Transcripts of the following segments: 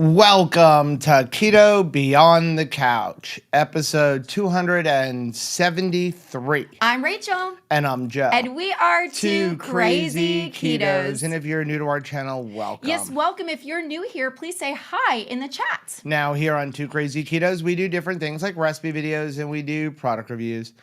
Welcome to Keto Beyond the Couch, episode 273. I'm Rachel. And I'm Joe. And we are two crazy ketos. And if you're new to our channel, welcome. Yes, welcome. If you're new here, please say hi in the chat. Now, here on Two Crazy Ketos, we do different things like recipe videos and we do product reviews.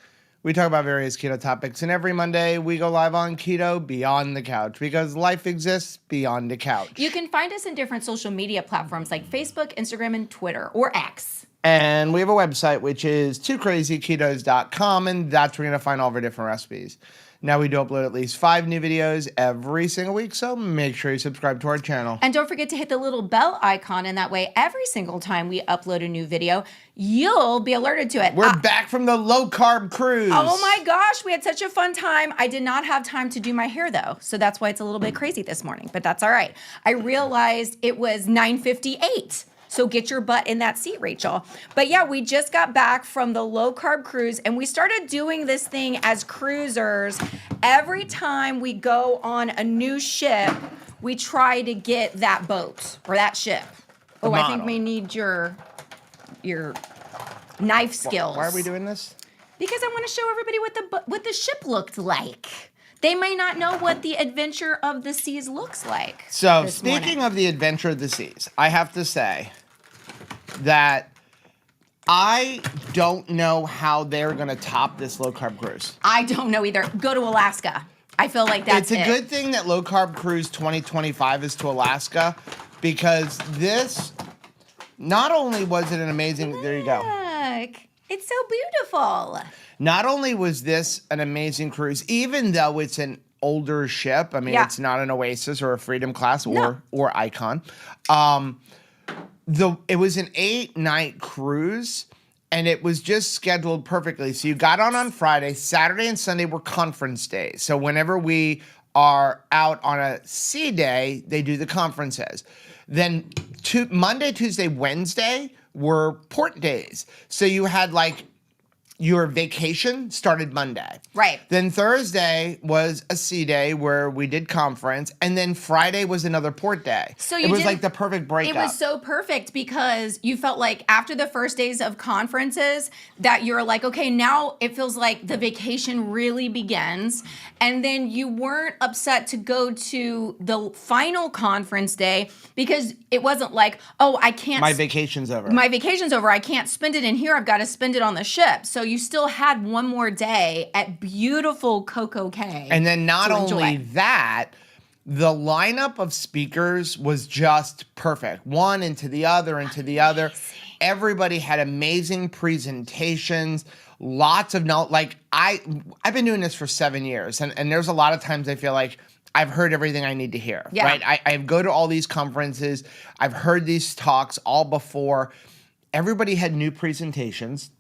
We talk about various keto topics, and every Monday we go live on Keto Beyond the Couch because life exists beyond the couch. You can find us in different social media platforms like Facebook, Instagram, and Twitter, or X. And we have a website, which is twocrazyketos.com, and that's where you're going to find all of our different recipes. Now, we do upload at least 5 new videos every single week, so make sure you subscribe to our channel. And don't forget to hit the little bell icon, and that way every single time we upload a new video, you'll be alerted to it. We're back from the low-carb cruise. Oh my gosh, we had such a fun time. I did not have time to do my hair, though, so that's why it's a little bit crazy this morning, but that's all right. I realized it was 9:58. So get your butt in that seat, Rachel. But yeah, we just got back from the low-carb cruise, and we started doing this thing as cruisers. Every time we go on a new ship, we try to get that boat or that ship. Oh, I think we need your knife skills. Why are we doing this? Because I want to show everybody what the ship looked like. They may not know what the adventure of the seas looks like. So, speaking of the adventure of the seas, I have to say that I don't know how they're going to top this low-carb cruise. I don't know either. Go to Alaska. I feel like that's It's a good thing that low-carb cruise 2025 is to Alaska, because this, not only was it an amazing... Look, there you go. It's so beautiful. Not only was this an amazing cruise, even though it's an older ship, I mean, it's not an Oasis or a Freedom Class or Icon. It was an 8-night cruise, and it was just scheduled perfectly. So you got on Friday, Saturday and Sunday were conference days. So whenever we are out on a sea day, they do the conferences. Then Monday, Tuesday, Wednesday were port days. So you had like your vacation started Monday. Right. Then Thursday was a sea day where we did conference, and then Friday was another port day. So it was like the perfect breakup. It was so perfect because you felt like after the first days of conferences that you're like, okay, now it feels like the vacation really begins. And then you weren't upset to go to the final conference day because it wasn't like, oh, I can't. My vacation's over. My vacation's over. I can't spend it in here. I've got to spend it on the ship. So you still had one more day at beautiful Coco Cay. And then not only that, the lineup of speakers was just perfect. One into the other, into the other. Everybody had amazing presentations. Lots of I've been doing this for 7 years, and there's a lot of times I feel like I've heard everything I need to hear. Yeah. Right? I go to all these conferences. I've heard these talks all before. Everybody had new presentations.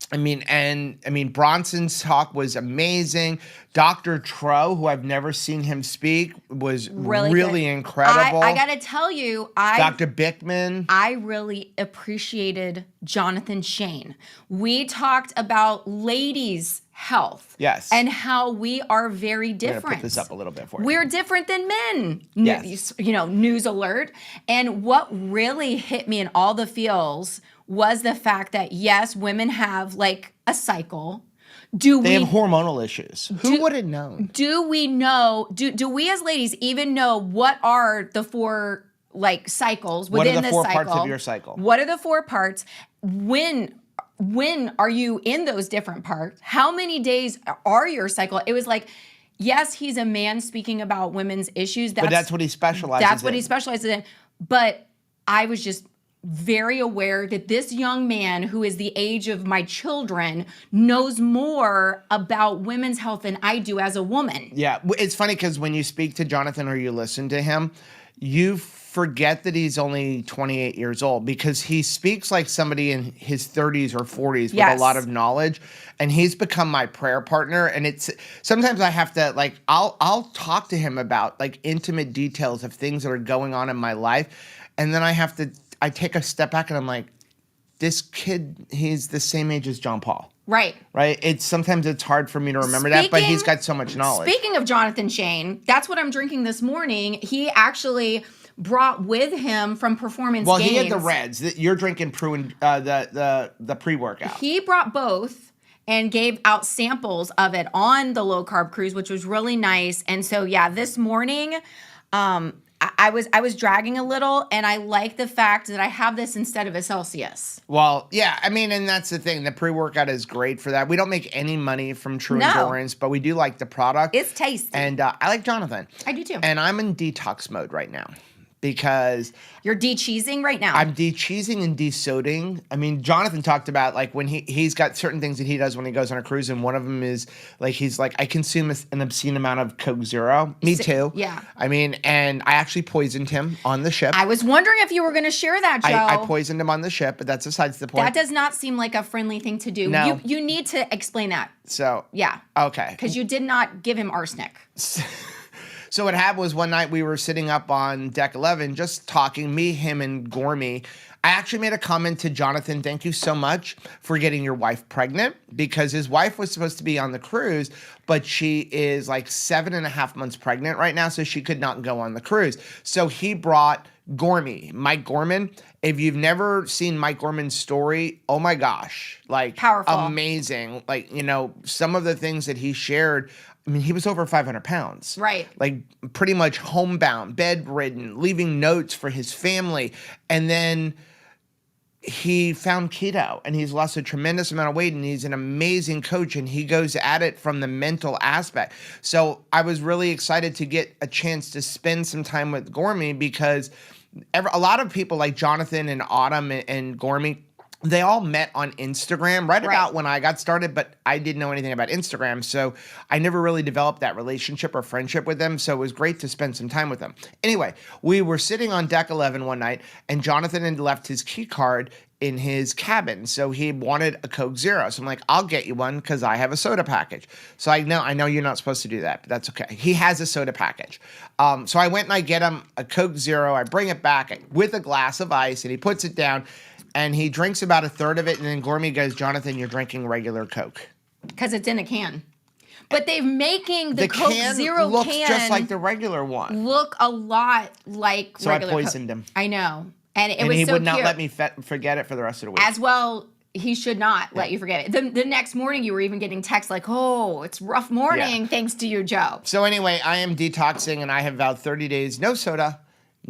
I mean, Bronson's talk was amazing. Dr. Tro, who I've never seen him speak, was really incredible. I got to tell you, Dr. Bickman. I really appreciated Jonathan Shane. We talked about ladies' health. Yes. And how we are very different. I'm going to put this up a little bit for you. We're different than men. Yes. News alert. And what really hit me in all the feels was the fact that, yes, women have like a cycle. They have hormonal issues. Who would have known? Do we know, do we as ladies even know what are the 4 like cycles within this cycle? What are the 4 parts of your cycle? What are the 4 parts? When are you in those different parts? How many days are your cycle? It was like, yes, he's a man speaking about women's issues. But that's what he specializes in. That's what he specializes in. But I was just very aware that this young man, who is the age of my children, knows more about women's health than I do as a woman. Yeah, it's funny because when you speak to Jonathan or you listen to him, you forget that he's only 28 years old because he speaks like somebody in his 30s or 40s with a lot of knowledge, and he's become my prayer partner. And it's sometimes I have to I'll talk to him about like intimate details of things that are going on in my life, and then I take a step back and I'm like, this kid, he's the same age as John Paul. Right. Right? Sometimes it's hard for me to remember that, but he's got so much knowledge. Speaking of Jonathan Shane, that's what I'm drinking this morning. He actually brought with him from Performance Well, Gains. he had the Reds. You're drinking the pre-workout. He brought both and gave out samples of it on the low carb cruise, which was really nice. And so, yeah, this morning, I was dragging a little, and I like the fact that I have this instead of a Celsius. Well, yeah, I mean, and that's the thing. The pre-workout is great for that. We don't make any money from True Endurance, but we do like the product. It's tasty. And I like Jonathan. I do too. And I'm in detox mode right now because you're de-cheesing right now. I'm de-cheesing and de-soding. I mean, Jonathan talked about like when he's got certain things that he does when he goes on a cruise, and one of them is like he's like, I consume an obscene amount of Coke Zero. Me too. Yeah. I mean, and I actually poisoned him on the ship. I was wondering if you were going to share that, Joe. I poisoned him on the ship, but that's besides the point. That does not seem like a friendly thing to do. No. You need to explain that. So yeah. Okay. Because you did not give him arsenic. So what happened was one night we were sitting up on deck 11 just talking, me, him, and Gormy. I actually made a comment to Jonathan, thank you so much for getting your wife pregnant, because his wife was supposed to be on the cruise, but she is like 7.5 months pregnant right now, so she could not go on the cruise. So he brought Gormy, Mike Gorman. If you've never seen Mike Gorman's story, oh my gosh, like powerful, amazing. Like, you know, some of the things that he shared, I mean, he was over 500 pounds. Right. Like pretty much homebound, bedridden, leaving notes for his family. And then he found keto and he's lost a tremendous amount of weight, and he's an amazing coach, and he goes at it from the mental aspect. So I was really excited to get a chance to spend some time with Gormy, because a lot of people like Jonathan and Autumn and Gormy, they all met on Instagram right about when I got started, but I didn't know anything about Instagram. So I never really developed that relationship or friendship with them. So it was great to spend some time with them. Anyway, we were sitting on deck 11 one night, and Jonathan had left his key card in his cabin. So he wanted a Coke Zero. So I'm like, I'll get you one because I have a soda package. So I know you're not supposed to do that, but that's okay. He has a soda package. So I went and I get him a Coke Zero. I bring it back with a glass of ice, and he puts it down. And he drinks about a third of it, and then Gormy goes, Jonathan, you're drinking regular Coke. Because it's in a can. But they're making the Coke can Zero looks can just like the regular one. Look a lot like so regular Coke. I poisoned him. I know. And it was so he would not cute. let me forget it for the rest of the week. As well, he should not let you forget it. The next morning, you were even getting texts like, oh, it's a rough morning thanks to you, Joe. So anyway, I am detoxing, and I have vowed 30 days, no soda,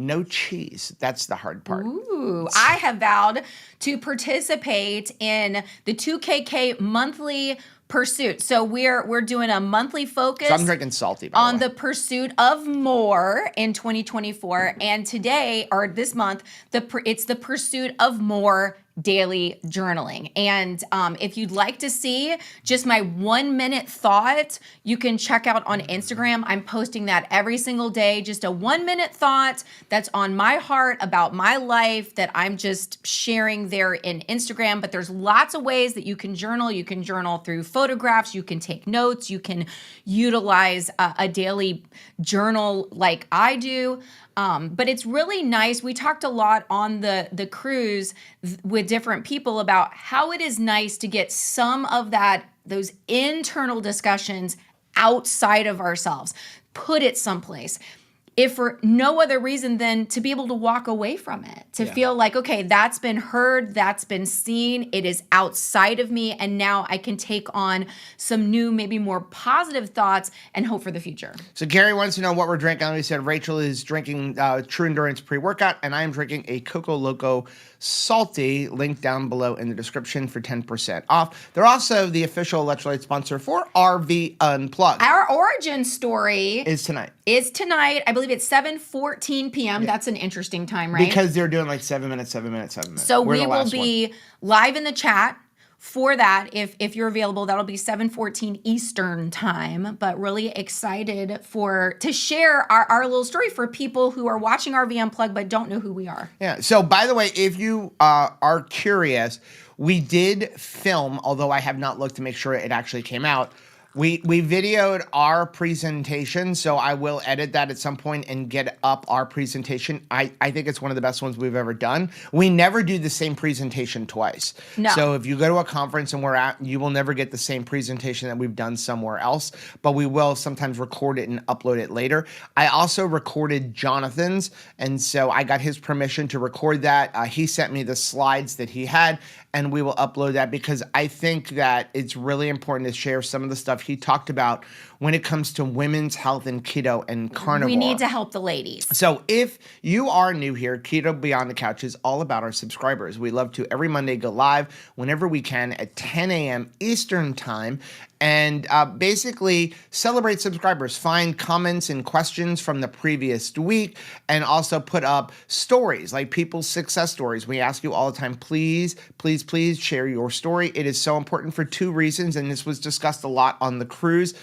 no cheese. That's the hard part. Ooh, I have vowed to participate in the 2KK monthly pursuit. So we're doing a monthly focus. So I'm drinking salty, by on the pursuit of more in 2024. And today, or this month, it's the pursuit of more daily journaling. And if you'd like to see just my 1 minute thought, you can check out on Instagram. I'm posting that every single day, just a 1 minute thought that's on my heart about my life that I'm just sharing there in Instagram. But there's lots of ways that you can journal. You can journal through photographs, you can take notes, you can utilize a daily journal like I do. But it's really nice. We talked a lot on the cruise with different people about how it is nice to get some of those internal discussions outside of ourselves, put it someplace. If for no other reason than to be able to walk away from it, to feel like, okay, that's been heard, that's been seen, it is outside of me, and now I can take on some new, maybe more positive thoughts and hope for the future. So Gary wants to know what we're drinking. We said Rachel is drinking True Endurance pre-workout, and I am drinking a Coco Loco Salty, link down below in the description for 10% off. They're also the official electrolyte sponsor for RV Unplugged. Our origin story is tonight. I believe it's 7:14 p.m. That's an interesting time, right? Because they're doing like 7 minutes. So we will be live in the chat for that. If you're available, that'll be 7:14 Eastern time. But really excited to share our little story for people who are watching RV Unplugged but don't know who we are. Yeah. So by the way, if you are curious, we did film, although I have not looked to make sure it actually came out, We videoed our presentation, so I will edit that at some point and get up our presentation. I think it's one of the best ones we've ever done. We never do the same presentation twice. No. So if you go to a conference and we're at, you will never get the same presentation that we've done somewhere else, but we will sometimes record it and upload it later. I also recorded Jonathan's, and so I got his permission to record that. He sent me the slides that he had, and we will upload that because I think that it's really important to share some of the stuff he talked about when it comes to women's health and keto and carnivore. We need to help the ladies. So if you are new here, Keto Beyond the Couch is all about our subscribers. We love to every Monday go live whenever we can at 10 a.m. Eastern time and basically celebrate subscribers, find comments and questions from the previous week, and also put up stories, like people's success stories. We ask you all the time, please, please, please share your story. It is so important for two reasons, and this was discussed a lot on the cruise.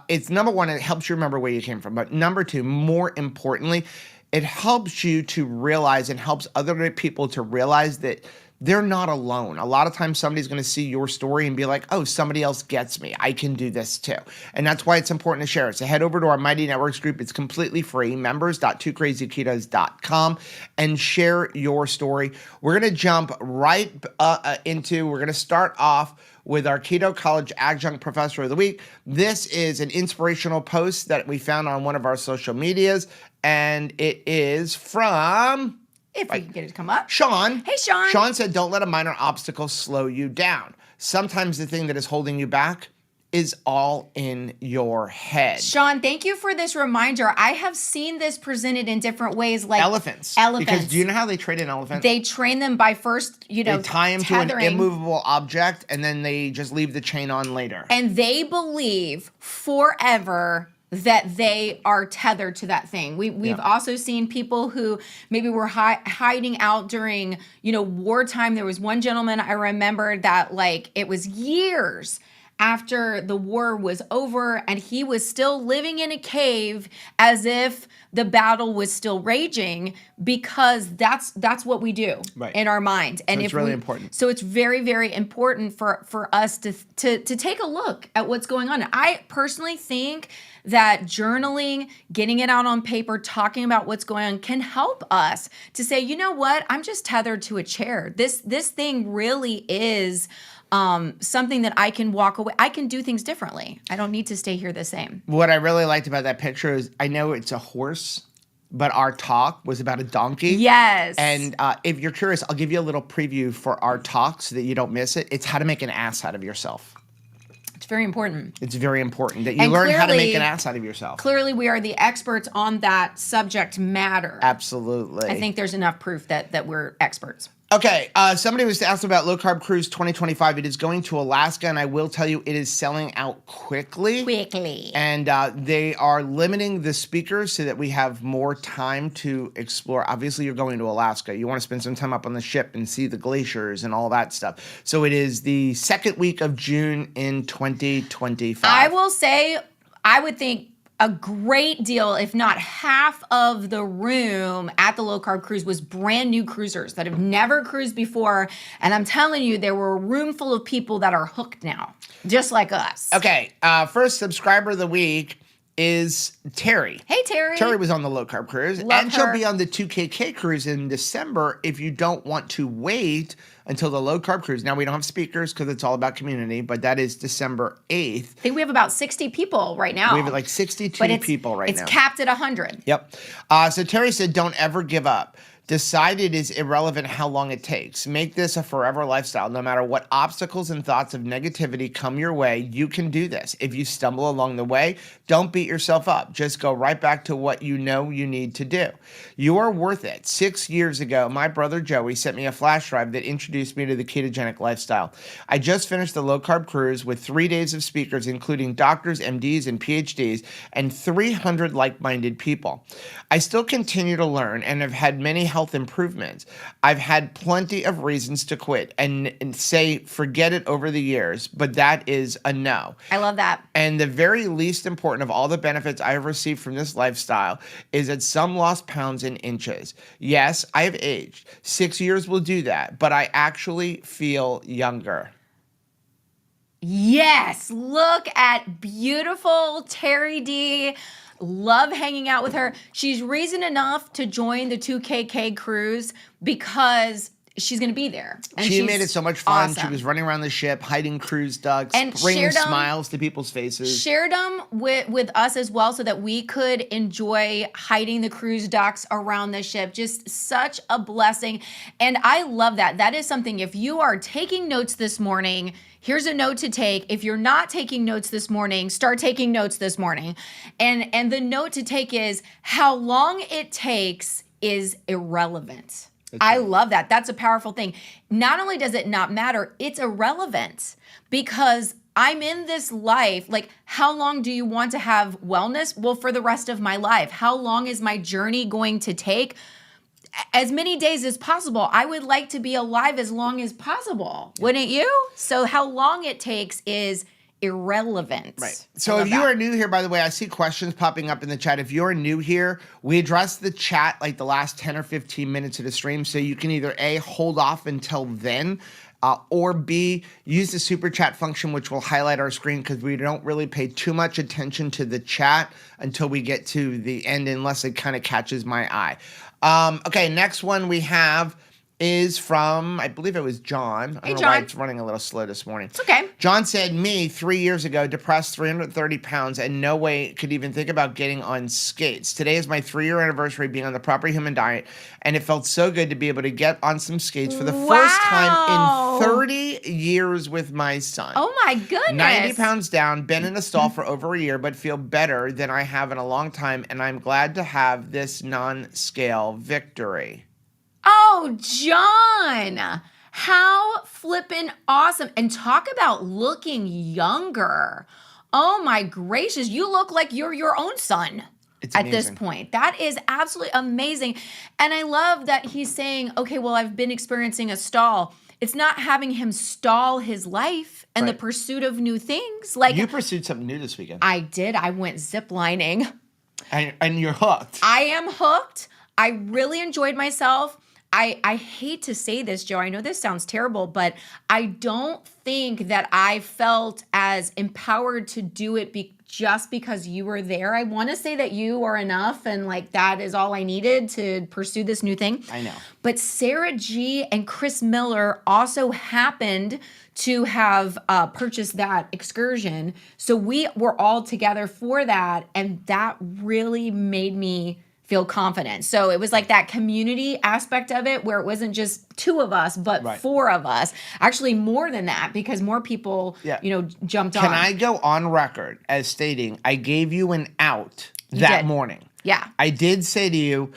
It's number one, it helps you remember where you came from. But number two, more importantly, it helps you to realize and helps other people to realize that they're not alone. A lot of times somebody's going to see your story and be like, oh, somebody else gets me. I can do this too. And that's why it's important to share it. So head over to our Mighty Networks group. It's completely free, members.2crazyketos.com, and share your story. We're going to jump right we're going to start off with our Keto College Adjunct Professor of the Week. This is an inspirational post that we found on one of our social medias, and it is from... If we can get it to come up. Sean. Hey, Sean. Sean said, don't let a minor obstacle slow you down. Sometimes the thing that is holding you back is all in your head. Sean, thank you for this reminder. I have seen this presented in different ways, like elephants. Because do you know how they train an elephant? They train them by first, they tie them tethering to an immovable object, and then they just leave the chain on later. And they believe forever that they are tethered to that thing. We've also seen people who maybe were hiding out during, wartime. There was one gentleman I remembered that it was years after the war was over and he was still living in a cave as if the battle was still raging, because that's what we do in our mind. And so it's really important. So it's very, very important for us to take a look at what's going on. I personally think that journaling, getting it out on paper, talking about what's going on can help us to say, you know what, I'm just tethered to a chair. This thing really is something that I can walk away. I can do things differently. I don't need to stay here the same. What I really liked about that picture is, I know it's a horse, but our talk was about a donkey. Yes. And if you're curious, I'll give you a little preview for our talk so that you don't miss it. It's how to make an ass out of yourself. It's very important. It's very important that you learn how to make an ass out of yourself. Clearly, we are the experts on that subject matter. Absolutely. I think there's enough proof that we're experts. Okay, somebody was asking about Low Carb Cruise 2025. It is going to Alaska, and I will tell you, it is selling out quickly. And they are limiting the speakers so that we have more time to explore. Obviously, you're going to Alaska. You want to spend some time up on the ship and see the glaciers and all that stuff. So it is the second week of June in 2025. I will say, I would think a great deal, if not half of the room at the Low Carb Cruise was brand new cruisers that have never cruised before. And I'm telling you, there were a room full of people that are hooked now, just like us. Okay, first subscriber of the week is Terry. Hey, Terry. Terry was on the Low Carb Cruise. Love and her. She'll be on the 2KK Cruise in December if you don't want to wait until the Low Carb Cruise. Now, we don't have speakers because it's all about community, but that is December 8th. I think we have about 60 people right now. We have like 62 people right now. It's capped at 100. Yep. So Terry said, don't ever give up. Decide it is irrelevant how long it takes. Make this a forever lifestyle. No matter what obstacles and thoughts of negativity come your way, you can do this. If you stumble along the way, don't beat yourself up. Just go right back to what you know you need to do. You are worth it. 6 years ago, my brother Joey sent me a flash drive that introduced me to the ketogenic lifestyle. I just finished the Low Carb Cruise with 3 days of speakers, including doctors, MDs, and PhDs, and 300 like-minded people. I still continue to learn and have had many health improvements. I've had plenty of reasons to quit and say forget it over the years, but that is a no. I love that. And the very least important of all the benefits I have received from this lifestyle is that some lost pounds and inches. Yes, I have aged. 6 years will do that, but I actually feel younger. Yes, look at beautiful Terry D. Love hanging out with her. She's reason enough to join the 2KK cruise because she's going to be there. And she made it so much fun. awesome. She was running around the ship, hiding cruise ducks, And bringing smiles to people's faces. Shared them with us as well so that we could enjoy hiding the cruise ducks around the ship. Just such a blessing. And I love that. That is something, if you are taking notes this morning, here's a note to take. If you're not taking notes this morning, start taking notes this morning. And the note to take is how long it takes is irrelevant. I love that. That's a powerful thing. Not only does it not matter, it's irrelevant because I'm in this life. Like, how long do you want to have wellness? Well, for the rest of my life. How long is my journey going to take? As many days as possible. I would like to be alive as long as possible. Wouldn't you? So how long it takes is irrelevant. Right. So if you are new here, by the way, I see questions popping up in the chat. If you're new here, we address the chat like the last 10 or 15 minutes of the stream. So you can either A, hold off until then, or B, use the super chat function, which will highlight our screen because we don't really pay too much attention to the chat until we get to the end, unless it kind of catches my eye. Okay, next one we have is from, I believe it was John. I don't know why it's running a little slow this morning. It's okay. John said, me, 3 years ago, depressed 330 pounds and no way could even think about getting on skates. Today is my 3-year anniversary being on the proper human diet, and it felt so good to be able to get on some skates for the first time in 30 years with my son. Oh my goodness. 90 pounds down, been in a stall for over a year, but feel better than I have in a long time, and I'm glad to have this non-scale victory. Oh, John, how flippin' awesome. And talk about looking younger. Oh my gracious, you look like you're your own son at this point. That is absolutely amazing. And I love that he's saying, okay, well, I've been experiencing a stall. It's not having him stall his life and the pursuit of new things. Like, you pursued something new this weekend. I did. I went ziplining. And you're hooked. I am hooked. I really enjoyed myself. I hate to say this, Joe. I know this sounds terrible, but I don't think that I felt as empowered to do it just because you were there. I want to say that you are enough and like that is all I needed to pursue this new thing. I know. But Sarah G and Chris Miller also happened to have purchased that excursion. So we were all together for that, and that really made me feel confident. So it was like that community aspect of it where it wasn't just 2 of us, but 4 of us. Actually more than that because more people, jumped on. Can I go on record as stating I gave you an out that morning? Yeah. I did say to you,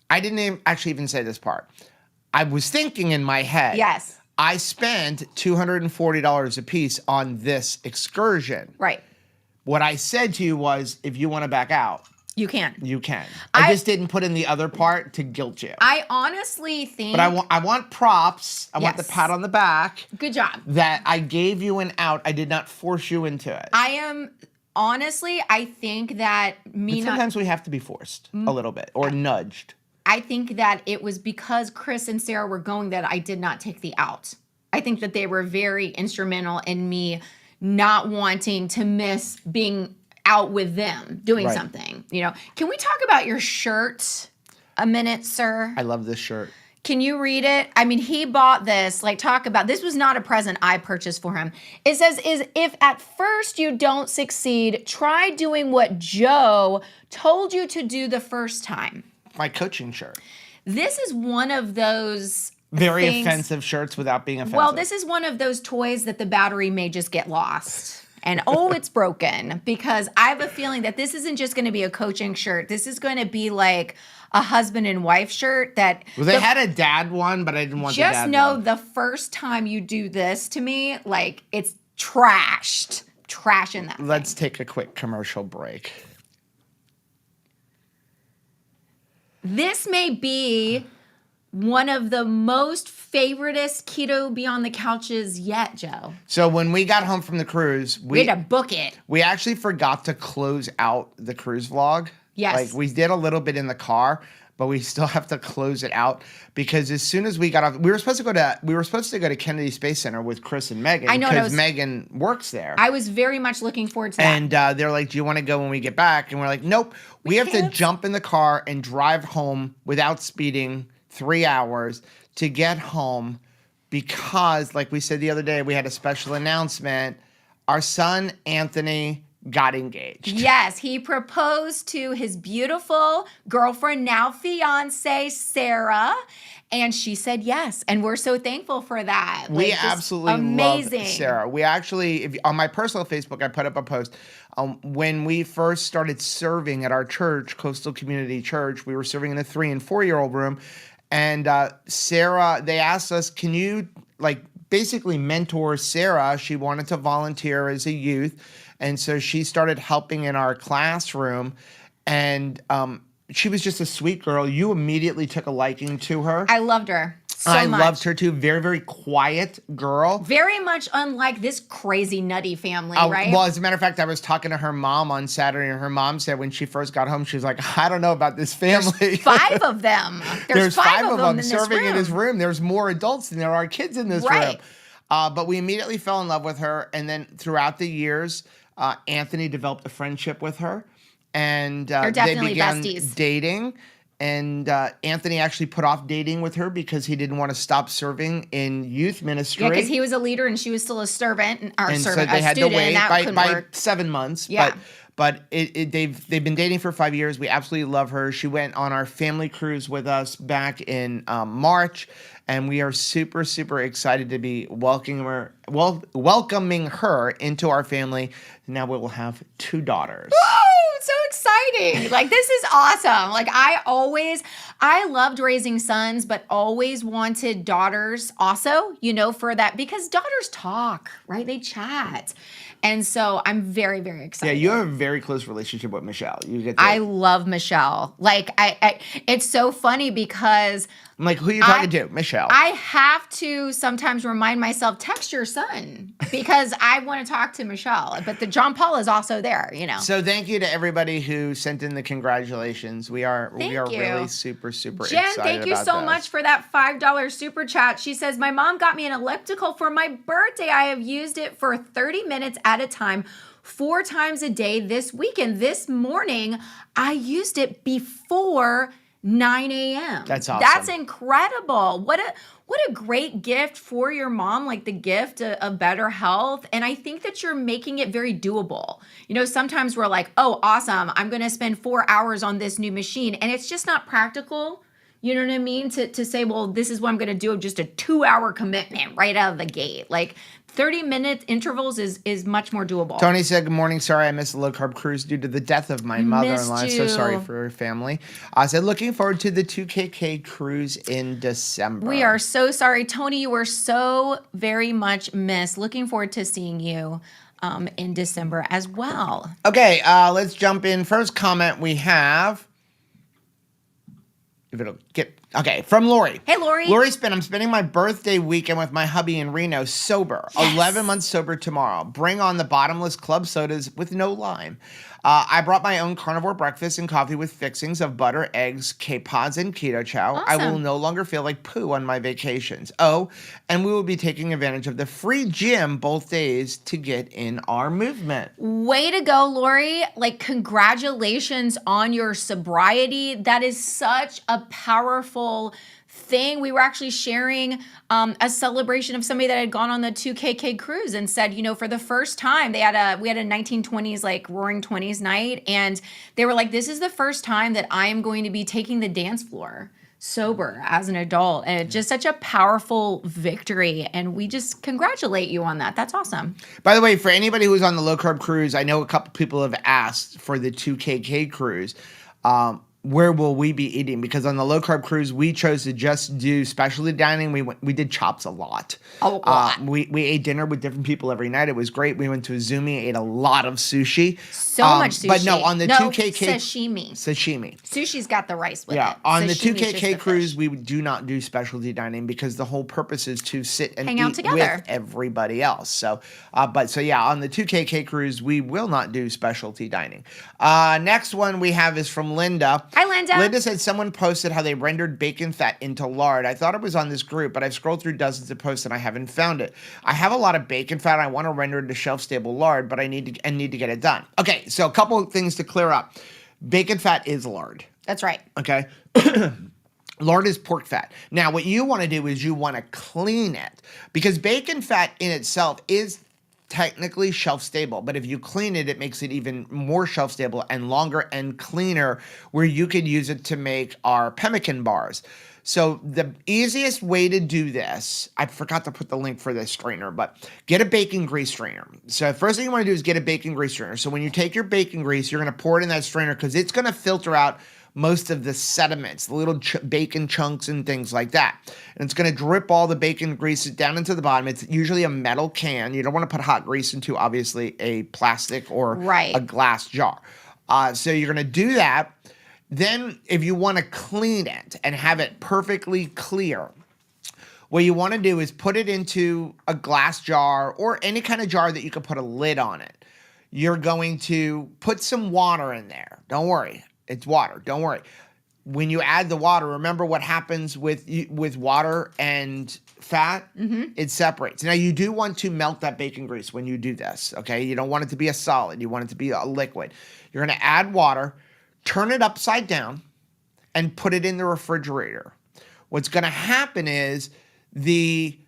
I didn't actually even say this part. I was thinking in my head. Yes. I spent $240 a piece on this excursion. Right. What I said to you was, if you want to back out, you can. you can. I just didn't put in the other part to guilt you. I honestly think. But I want props. I want the pat on the back. Good job. That I gave you an out. I did not force you into it. I think that sometimes we have to be forced a little bit or nudged. I think that it was because Chris and Sarah were going that I did not take the out. I think that they were very instrumental in me not wanting to miss being out with them doing something. Can we talk about your shirt a minute, sir? I love this shirt. Can you read it? I mean, he bought this. This was not a present I purchased for him. It says, if at first you don't succeed, try doing what Joe told you to do the first time. My coaching shirt. This is one of those very offensive shirts without being offensive. Well, this is one of those toys that the battery may just get lost. And it's broken, because I have a feeling that this isn't just going to be a coaching shirt. This is going to be like a husband and wife shirt that. Well, they had a dad one, but I didn't want the dad one. Just know the first time you do this to me, like it's trashed. Trash in that thing. Let's take a quick commercial break. This may be one of the most favoritist Keto Beyond the Couches yet, Joe. So when we got home from the cruise, we had to book it. We actually forgot to close out the cruise vlog. Yes. Like we did a little bit in the car, but we still have to close it out because as soon as we got off, we were supposed to go to Kennedy Space Center with Chris and Megan. I know, because Megan works there. I was very much looking forward to that. And they're like, "Do you want to go when we get back?" And we're like, "Nope, we have to jump in the car and drive home without speeding 3 hours to get home because, like we said the other day, we had a special announcement. Our son Anthony got engaged. Yes, he proposed to his beautiful girlfriend, now fiance, Sarah, and she said yes. And we're so thankful for that. We absolutely love Sarah. We actually, on my personal Facebook, I put up a post. When we first started serving at our church, Coastal Community Church, we were serving in the 3 and 4-year-old room. And Sarah, they asked us, can you basically mentor Sarah? She wanted to volunteer as a youth. And so she started helping in our classroom, and she was just a sweet girl. You immediately took a liking to her. I loved her so much. I much. loved her too. Very, very quiet girl. Very much unlike this crazy nutty family, right? Well, as a matter of fact, I was talking to her mom on Saturday, and her mom said when she first got home, she was like, I don't know about this family. There's 5 of them. There's 5 of them serving in this room. There's more adults than there are kids in this room. But we immediately fell in love with her, and then throughout the years, Anthony developed a friendship with her, and they began dating. And Anthony actually put off dating with her because he didn't want to stop serving in youth ministry. Yeah, because he was a leader and she was still a servant, so they had to wait by 7 months. Yeah. But they've been dating for 5 years. We absolutely love her. She went on our family cruise with us back in March, and we are super, super excited to be welcoming her into our family. Now we will have 2 daughters. Woo! So exciting. This is awesome. I loved raising sons, but always wanted daughters also, for that, because daughters talk, right? They chat. And so I'm very, very excited. Yeah, you have a very close relationship with Michelle. I love Michelle. It's so funny because I'm like, who are you talking to? Michelle. I have to sometimes remind myself, text your son, because I want to talk to Michelle. But the John Paul is also there, So thank you to everybody who sent in the congratulations. We are really super, super excited about this. Jen, thank you so much for that $5 super chat. She says, my mom got me an elliptical for my birthday. I have used it for 30 minutes at a time, 4 times a day this weekend. This morning, I used it before 9 a.m. That's awesome. That's incredible. What a great gift for your mom, the gift of better health. And I think that you're making it very doable. Sometimes we're like, oh, awesome, I'm going to spend 4 hours on this new machine. And it's just not practical. You know what I mean? To say, well, this is what I'm going to do, just a 2-hour commitment right out of the gate. 30-minute intervals is much more doable. Tony said, good morning. Sorry I missed the low-carb cruise due to the death of my mother-in-law. So sorry for her family. I said, looking forward to the 2KK cruise in December. We are so sorry. Tony, you were so very much missed. Looking forward to seeing you in December as well. Okay, let's jump in. First comment we have. If it'll get from Lori. Hey, Lori. Lori I'm spending my birthday weekend with my hubby in Reno, sober. Yes. 11 months sober tomorrow. Bring on the bottomless club sodas with no lime. I brought my own carnivore breakfast and coffee with fixings of butter, eggs, K-Pods, and Keto Chow. Awesome. I will no longer feel like poo on my vacations. Oh, and we will be taking advantage of the free gym both days to get in our movement. Way to go, Lori. Congratulations on your sobriety. That is such a powerful thing. We were actually sharing a celebration of somebody that had gone on the 2KK cruise and said, for the first time we had a 1920s, roaring 20s night. And they were like, this is the first time that I am going to be taking the dance floor sober as an adult. And it's just such a powerful victory. And we just congratulate you on that. That's awesome. By the way, for anybody who's on the low carb cruise, I know a couple people have asked for the 2KK cruise. Where will we be eating? Because on the low carb cruise, we chose to just do specialty dining. We did chops a lot. We ate dinner with different people every night. It was great. We went to Izumi, ate a lot of sushi. So much sushi. But no, on the 2KK sashimi. Sushi's got the rice with it. Yeah, on the 2KK cruise, we do not do specialty dining because the whole purpose is to sit and hang out eat together with everybody else. So, on the 2KK cruise, we will not do specialty dining. Next one we have is from Linda. Hi, Linda. Linda said someone posted how they rendered bacon fat into lard. I thought it was on this group, but I've scrolled through dozens of posts and I haven't found it. I have a lot of bacon fat. I want to render it into shelf-stable lard, but I need to get it done. Okay, so a couple of things to clear up. Bacon fat is lard. That's right. Okay. Lard is pork fat. Now, what you want to do is you want to clean it because bacon fat in itself is technically shelf stable, but if you clean it, it makes it even more shelf stable and longer and cleaner, where you could use it to make our pemmican bars. So the easiest way to do this, I forgot to put the link for this strainer, but get a bacon grease strainer. So the first thing you want to do is get a bacon grease strainer. So when you take your bacon grease, you're going to pour it in that strainer because it's going to filter out most of the sediments, the little bacon chunks and things like that. And it's going to drip all the bacon grease down into the bottom. It's usually a metal can. You don't want to put hot grease into, obviously, a plastic or a glass jar. So you're going to do that. Then if you want to clean it and have it perfectly clear, what you want to do is put it into a glass jar or any kind of jar that you can put a lid on it. You're going to put some water in there. Don't worry. It's water. Don't worry. When you add the water, remember what happens with water and fat? It separates. Now, you do want to melt that bacon grease when you do this, okay? You don't want it to be a solid. You want it to be a liquid. You're going to add water, turn it upside down, and put it in the refrigerator. What's going to happen is the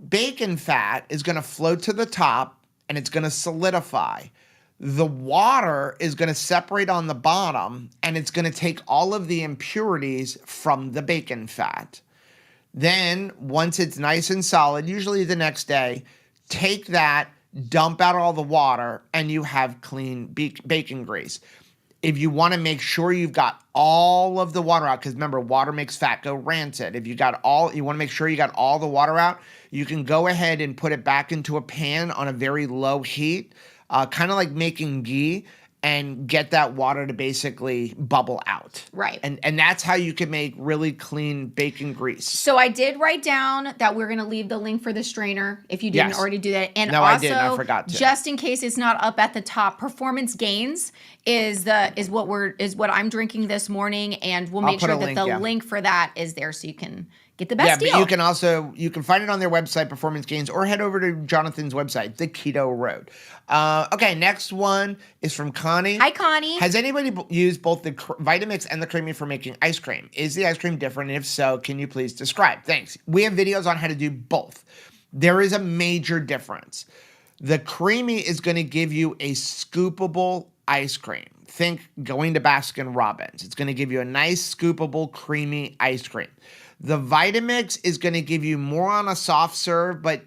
bacon fat is going to float to the top, and it's going to solidify. The water is going to separate on the bottom, and it's going to take all of the impurities from the bacon fat. Then, once it's nice and solid, usually the next day, take that, dump out all the water, and you have clean bacon grease. If you want to make sure you've got all of the water out, because remember, water makes fat go rancid. If you want to make sure you got all the water out, you can go ahead and put it back into a pan on a very low heat. Kind of like making ghee, and get that water to basically bubble out. Right. And that's how you can make really clean bacon grease. So I did write down that we're going to leave the link for the strainer if you didn't already do that. And no, also, I didn't. I forgot to. Just in case it's not up at the top, Performance Gains is what I'm drinking this morning, and we'll make sure that the link for that is there so you can get the best deal. But you can find it on their website, Performance Gains, or head over to Jonathan's website, The Keto Road. Okay, next one is from Connie. Hi, Connie. Has anybody used both the Vitamix and the creamy for making ice cream? Is the ice cream different? And if so, can you please describe? Thanks. We have videos on how to do both. There is a major difference. The creamy is going to give you a scoopable ice cream. Think going to Baskin Robbins. It's going to give you a nice scoopable creamy ice cream. The Vitamix is going to give you more on a soft serve, but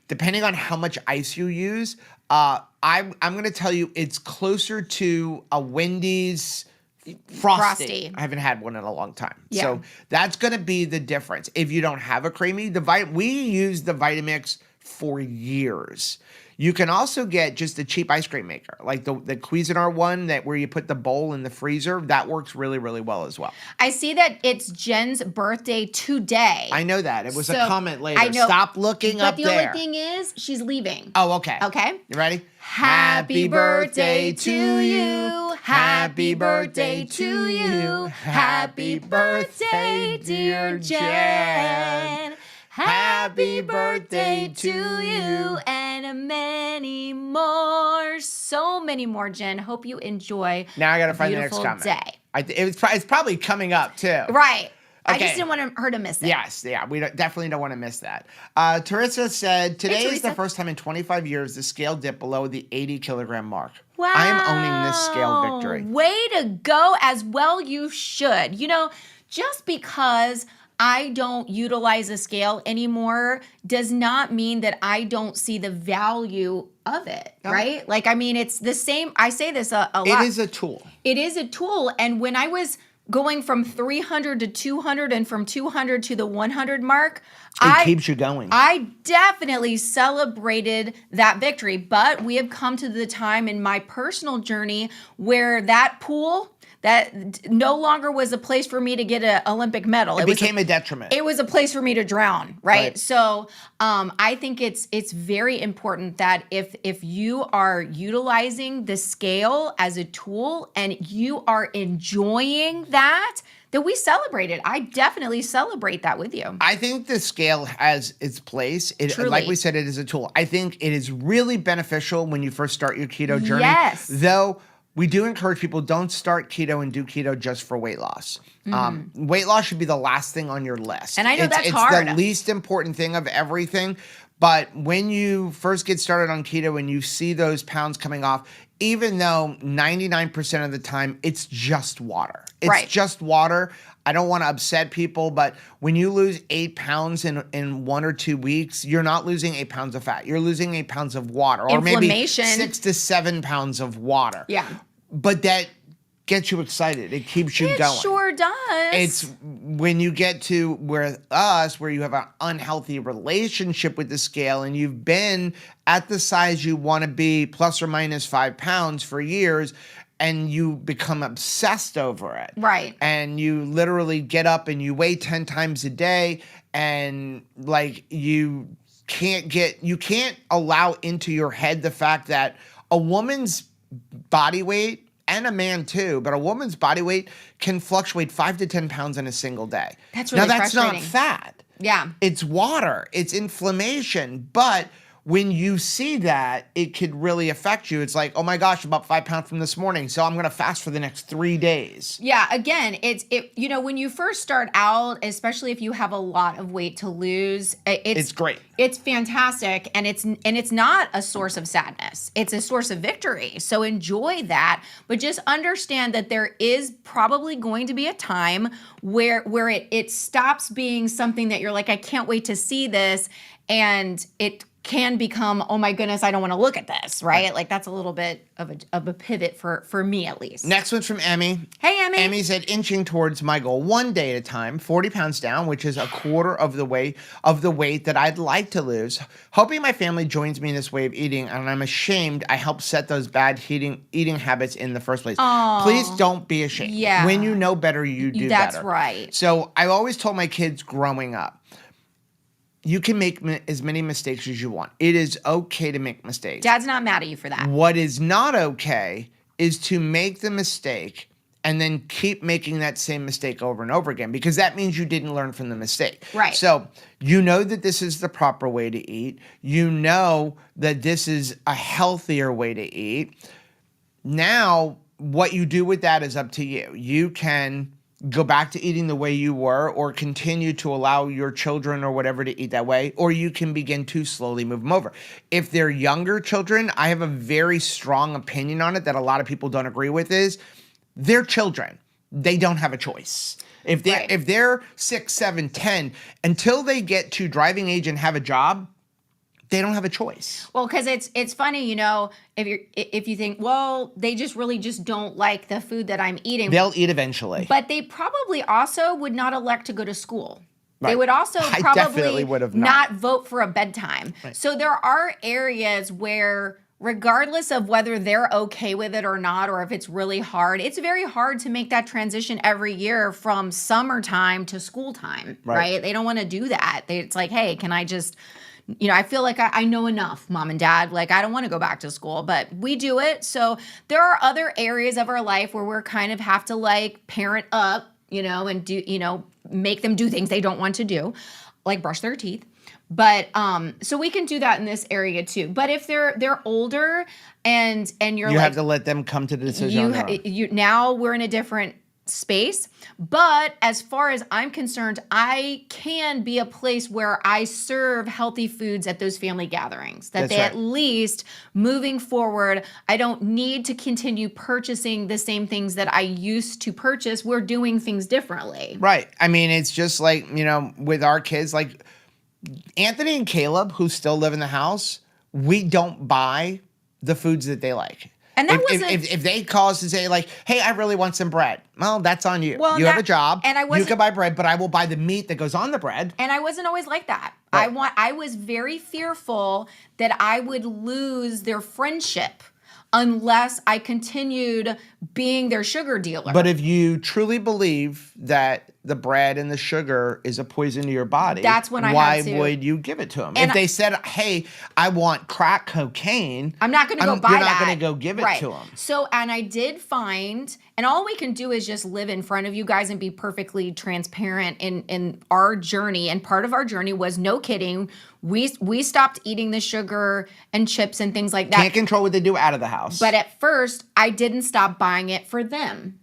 depending on how much ice you use, I'm going to tell you it's closer to a Wendy's Frosty. I haven't had one in a long time. Yeah. So that's going to be the difference. If you don't have a creamy, we use the Vitamix for years. You can also get just a cheap ice cream maker, like the Cuisinart one where you put the bowl in the freezer. That works really, really well as well. I see that it's Jen's birthday today. I know that. It was a comment later. I know. Stop looking up there. But the only thing is, she's leaving. Oh, okay. Okay. You ready? Happy birthday to you. Happy birthday to you. Happy birthday, dear Jen. Happy birthday to you and many more. So many more, Jen. Hope you enjoy. Now I got to find the next comment. Day. It's probably coming up too. Right. Okay. I just didn't want her to miss it. Yes, yeah, we definitely don't want to miss that. Teresa said, today is the first time in 25 years the scale dipped below the 80 kilogram mark. Wow. I am owning this scale victory. Way to go, as well you should. You know, just because I don't utilize a scale anymore does not mean that I don't see the value of it, right? Like, I mean, it's the same. I say this a lot. It is a tool. It is a tool. And when I was going from 300 to 200 and from 200 to the 100 mark, it keeps you going. I definitely celebrated that victory. But we have come to the time in my personal journey where that pool, That no longer was a place for me to get an Olympic medal. It became a detriment. It was a place for me to drown, right? So I think it's very important that if you are utilizing the scale as a tool and you are enjoying that we celebrate it. I definitely celebrate that with you. I think the scale has its place. Truly. Like we said, it is a tool. I think it is really beneficial when you first start your keto journey. Yes. Though we do encourage people, don't start keto and do keto just for weight loss. Weight loss should be the last thing on your list. And I know that's it's hard. It's the least important thing of everything. But when you first get started on keto and you see those pounds coming off, even though 99% of the time it's just water. It's just water. I don't want to upset people, but when you lose 8 pounds in 1 or 2 weeks, you're not losing 8 pounds of fat. You're losing 8 pounds of water, or maybe 6 to 7 pounds of water. Yeah. But that gets you excited. It keeps you going. It sure does. It's when you get to where you have an unhealthy relationship with the scale and you've been at the size you want to be plus or minus 5 pounds for years, and you become obsessed over it. Right. And you literally get up and you weigh 10 times a day, and like you can't allow into your head the fact that a woman's body weight, and a man too, but a woman's body weight can fluctuate 5 to 10 pounds in a single day. That's really frustrating. Not fat. Yeah. It's water. It's inflammation. But when you see that, it could really affect you. It's like, oh my gosh, about 5 pounds from this morning, so I'm going to fast for the next 3 days. Yeah, again, when you first start out, especially if you have a lot of weight to lose, it's great. It's fantastic, and it's not a source of sadness. It's a source of victory. So enjoy that, but just understand that there is probably going to be a time where it stops being something that you're like, I can't wait to see this, and it can become, oh my goodness, I don't want to look at this, right? Like that's a little bit of a pivot for me at least. Next one's from Emmy. Hey, Emmy. Emmy said, inching towards my goal 1 day at a time, 40 pounds down, which is a quarter of the weight that I'd like to lose. Hoping my family joins me in this way of eating, and I'm ashamed I helped set those bad eating habits in the first place. Aww. Please don't be ashamed. Yeah. When you know better, you do better. That's right. So I always told my kids growing up, you can make as many mistakes as you want. It is okay to make mistakes. Dad's not mad at you for that. What is not okay is to make the mistake and then keep making that same mistake over and over again, because that means you didn't learn from the mistake. Right. So you know that this is the proper way to eat. You know that this is a healthier way to eat. Now, what you do with that is up to you. You can go back to eating the way you were, or continue to allow your children or whatever to eat that way, or you can begin to slowly move them over. If they're younger children, I have a very strong opinion on it that a lot of people don't agree with is they're children. They don't have a choice. If they're 6, 7, 10, until they get to driving age and have a job, they don't have a choice. Well, because it's funny, if you think, well, they just really just don't like the food that I'm eating. They'll eat eventually. But they probably also would not elect to go to school. Right. They would also probably would have not vote for a bedtime. Right. So there are areas where, regardless of whether they're okay with it or not, or if it's really hard, it's very hard to make that transition every year from summertime to school time, right? They don't want to do that. It's like, hey, can I just... I feel like I know enough, mom and dad. Like, I don't want to go back to school, but we do it. So there are other areas of our life where we're kind of have to like parent up, and do, make them do things they don't want to do, like brush their teeth. But so we can do that in this area too. But if they're older and you have to let them come to the decision on their own. Now we're in a different space. But as far as I'm concerned, I can be a place where I serve healthy foods at those family gatherings. At least moving forward, I don't need to continue purchasing the same things that I used to purchase. We're doing things differently. Right. I mean, it's just like, with our kids, like Anthony and Caleb, who still live in the house, we don't buy the foods that they like. And that if they call us and say like, hey, I really want some bread. Well, that's on you. Well, you have a job. And you can buy bread, but I will buy the meat that goes on the bread. And I wasn't always like that. Right. I was very fearful that I would lose their friendship unless I continued being their sugar dealer. But if you truly believe that the bread and the sugar is a poison to your body, that's when I why had to. would you give it to them? And if they said, hey, I want crack cocaine, I'm not going to go buy that. You're not going to go give it to them. So, and I did find, and all we can do is just live in front of you guys and be perfectly transparent in our journey. And part of our journey was, no kidding, we stopped eating the sugar and chips and things like that. Can't control what they do out of the house. But at first, I didn't stop buying it for them.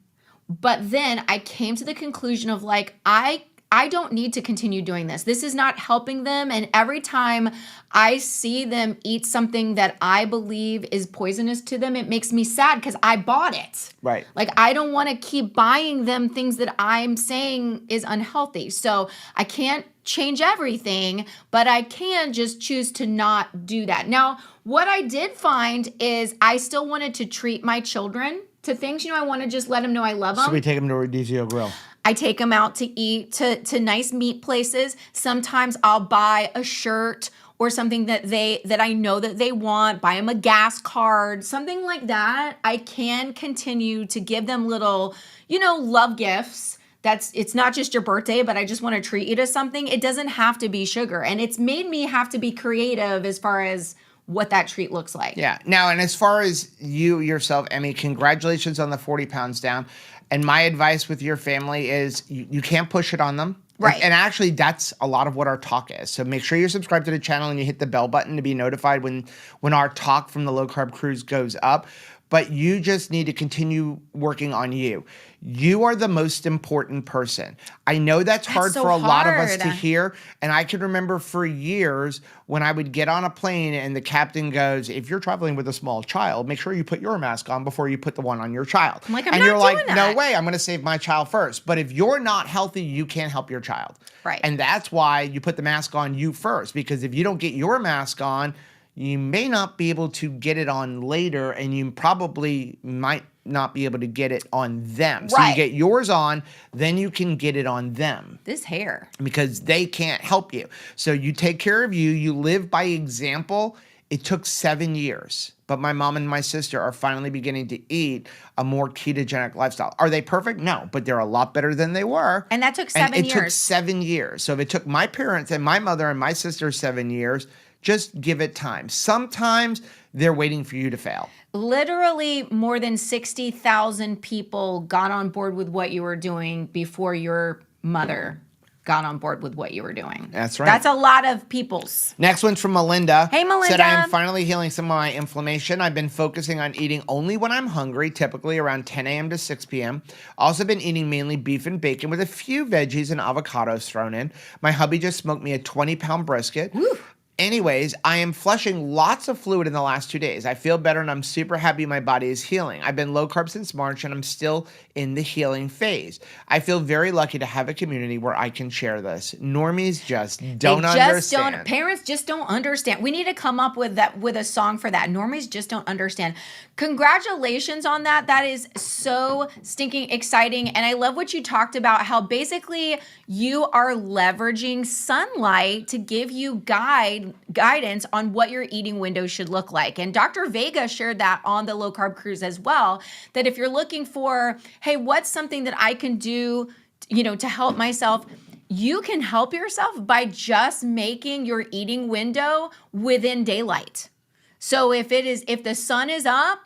But then I came to the conclusion of like, I don't need to continue doing this. This is not helping them. And every time I see them eat something that I believe is poisonous to them, it makes me sad because I bought it. Right. Like, I don't want to keep buying them things that I'm saying is unhealthy. So I can't change everything, but I can just choose to not do that. Now, what I did find is I still wanted to treat my children to things. I want to just let them know I love them. So we take them to Rodizio Grill. I take them out to eat to nice meat places. Sometimes I'll buy a shirt or something that I know that they want, buy them a gas card, something like that. I can continue to give them little, love gifts. It's not just your birthday, but I just want to treat you to something. It doesn't have to be sugar. And it's made me have to be creative as far as what that treat looks like. Yeah. Now, and as far as you yourself, Emmy, congratulations on the 40 pounds down. And my advice with your family is you can't push it on them. Right. And actually, that's a lot of what our talk is. So make sure you're subscribed to the channel and you hit the bell button to be notified when our talk from the Low Carb Cruise goes up. But you just need to continue working on you. You are the most important person. I know that's hard so for a lot of us hard. to hear. And I can remember for years when I would get on a plane and the captain goes, if you're traveling with a small child, make sure you put your mask on before you put the one on your child. I'm like, I'm and not you're like, doing that. no way, I'm going to save my child first. But if you're not healthy, you can't help your child. Right. And that's why you put the mask on you first. Because if you don't get your mask on, you may not be able to get it on later, and you probably might not be able to get it on them. So you get yours on, then you can get it on them. This hair. Because they can't help you. So you take care of you. You live by example. It took 7 years. But my mom and my sister are finally beginning to eat a more ketogenic lifestyle. Are they perfect? No, but they're a lot better than they were. And that took 7 years. It took 7 years. So if it took my parents and my mother and my sister 7 years, just give it time. Sometimes they're waiting for you to fail. Literally more than 60,000 people got on board with what you were doing before your mother got on board with what you were doing. That's right. That's a lot of people's. Next one's from Melinda. Hey, Melinda. Said, I am finally healing some of my inflammation. I've been focusing on eating only when I'm hungry, typically around 10 a.m. to 6 p.m. Also been eating mainly beef and bacon with a few veggies and avocados thrown in. My hubby just smoked me a 20-pound brisket. Woo. Anyways, I am flushing lots of fluid in the last 2 days. I feel better and I'm super happy my body is healing. I've been low carb since March and I'm still in the healing phase. I feel very lucky to have a community where I can share this. Normies just don't understand. Parents just don't understand. We need to come up with a song for that. Normies just don't understand. Congratulations on that. That is so stinking exciting. And I love what you talked about, how basically you are leveraging sunlight to give you guidance on what your eating window should look like. And Dr. Vega shared that on the Low Carb Cruise as well, that if you're looking for, hey, what's something that I can do, to help myself, you can help yourself by just making your eating window within daylight. So if the sun is up,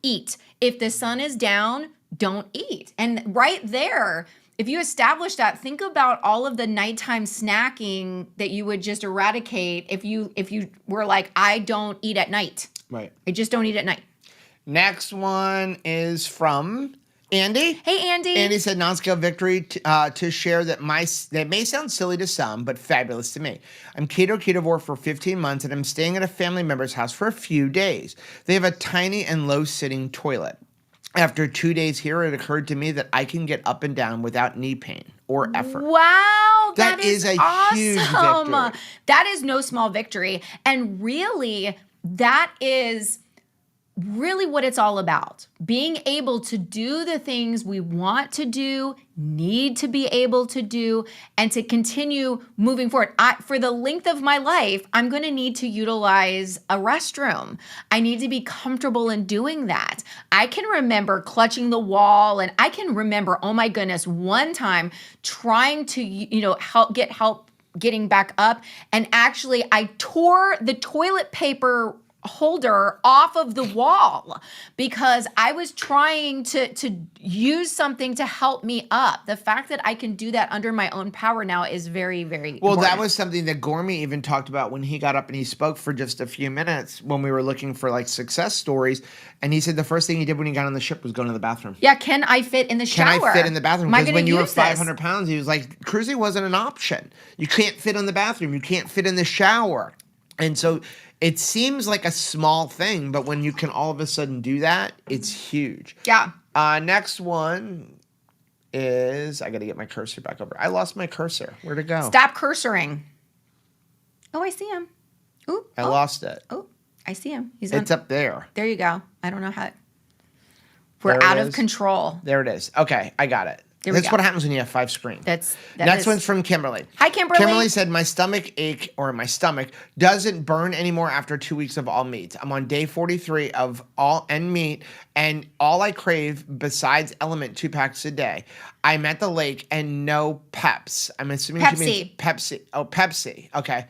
eat. If the sun is down, don't eat. And right there, if you establish that, think about all of the nighttime snacking that you would just eradicate if you were like, I don't eat at night. Right. I just don't eat at night. Next one is from Andy. Hey, Andy. Andy said, non-scale victory to share that may sound silly to some, but fabulous to me. I'm ketovore for 15 months, and I'm staying at a family member's house for a few days. They have a tiny and low-sitting toilet. After 2 days here, it occurred to me that I can get up and down without knee pain or effort. Wow, that is a awesome. Huge victory. That is no small victory. And really, that is really what it's all about. Being able to do the things we want to do, need to be able to do, and to continue moving forward. For the length of my life, I'm going to need to utilize a restroom. I need to be comfortable in doing that. I can remember clutching the wall, and I can remember, oh my goodness, one time trying to, get help getting back up, and actually I tore the toilet paper holder off of the wall because I was trying to use something to help me up. The fact that I can do that under my own power now is very, very important. That was something that Gormy even talked about when he got up and he spoke for just a few minutes when we were looking for like success stories. And he said the first thing he did when he got on the ship was go to the bathroom. Yeah, can I fit in the shower? Can I fit in the bathroom? Because when you were 500 this? pounds, he was like, cruising wasn't an option. You can't fit in the bathroom. You can't fit in the shower. And so it seems like a small thing, but when you can all of a sudden do that, it's huge. Yeah. Next one is, I got to get my cursor back over. I lost my cursor. Where'd it go? Stop cursoring. Oh, I see him. Ooh. I lost it. Oh, I see him. It's up there. There you go. I don't know how. We're out of control. There it is. Okay, I got it. That's what happens when you have 5 screens. Next one's from Kimberly. Hi, Kimberly. Kimberly said, my stomach doesn't burn anymore after 2 weeks of all meats. I'm on day 43 of all and meat, and all I crave besides Element 2 packs a day. I'm at the lake and no Peps. I'm assuming she means Pepsi. Oh, Pepsi. Okay.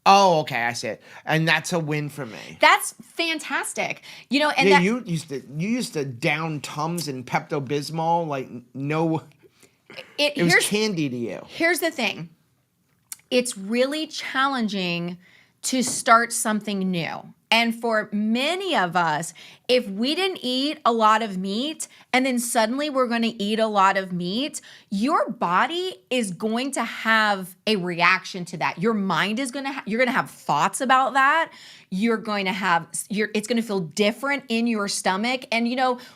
Oh, okay, I see it, and that's a win for me. That's fantastic, And you used to down Tums and Pepto Bismol like no. It was candy to you. Here's the thing: it's really challenging to start something new. And for many of us, if we didn't eat a lot of meat and then suddenly we're going to eat a lot of meat, your body is going to have a reaction to that. Your mind is you're going to have thoughts about that. You're going to have, it's going to feel different in your stomach. And,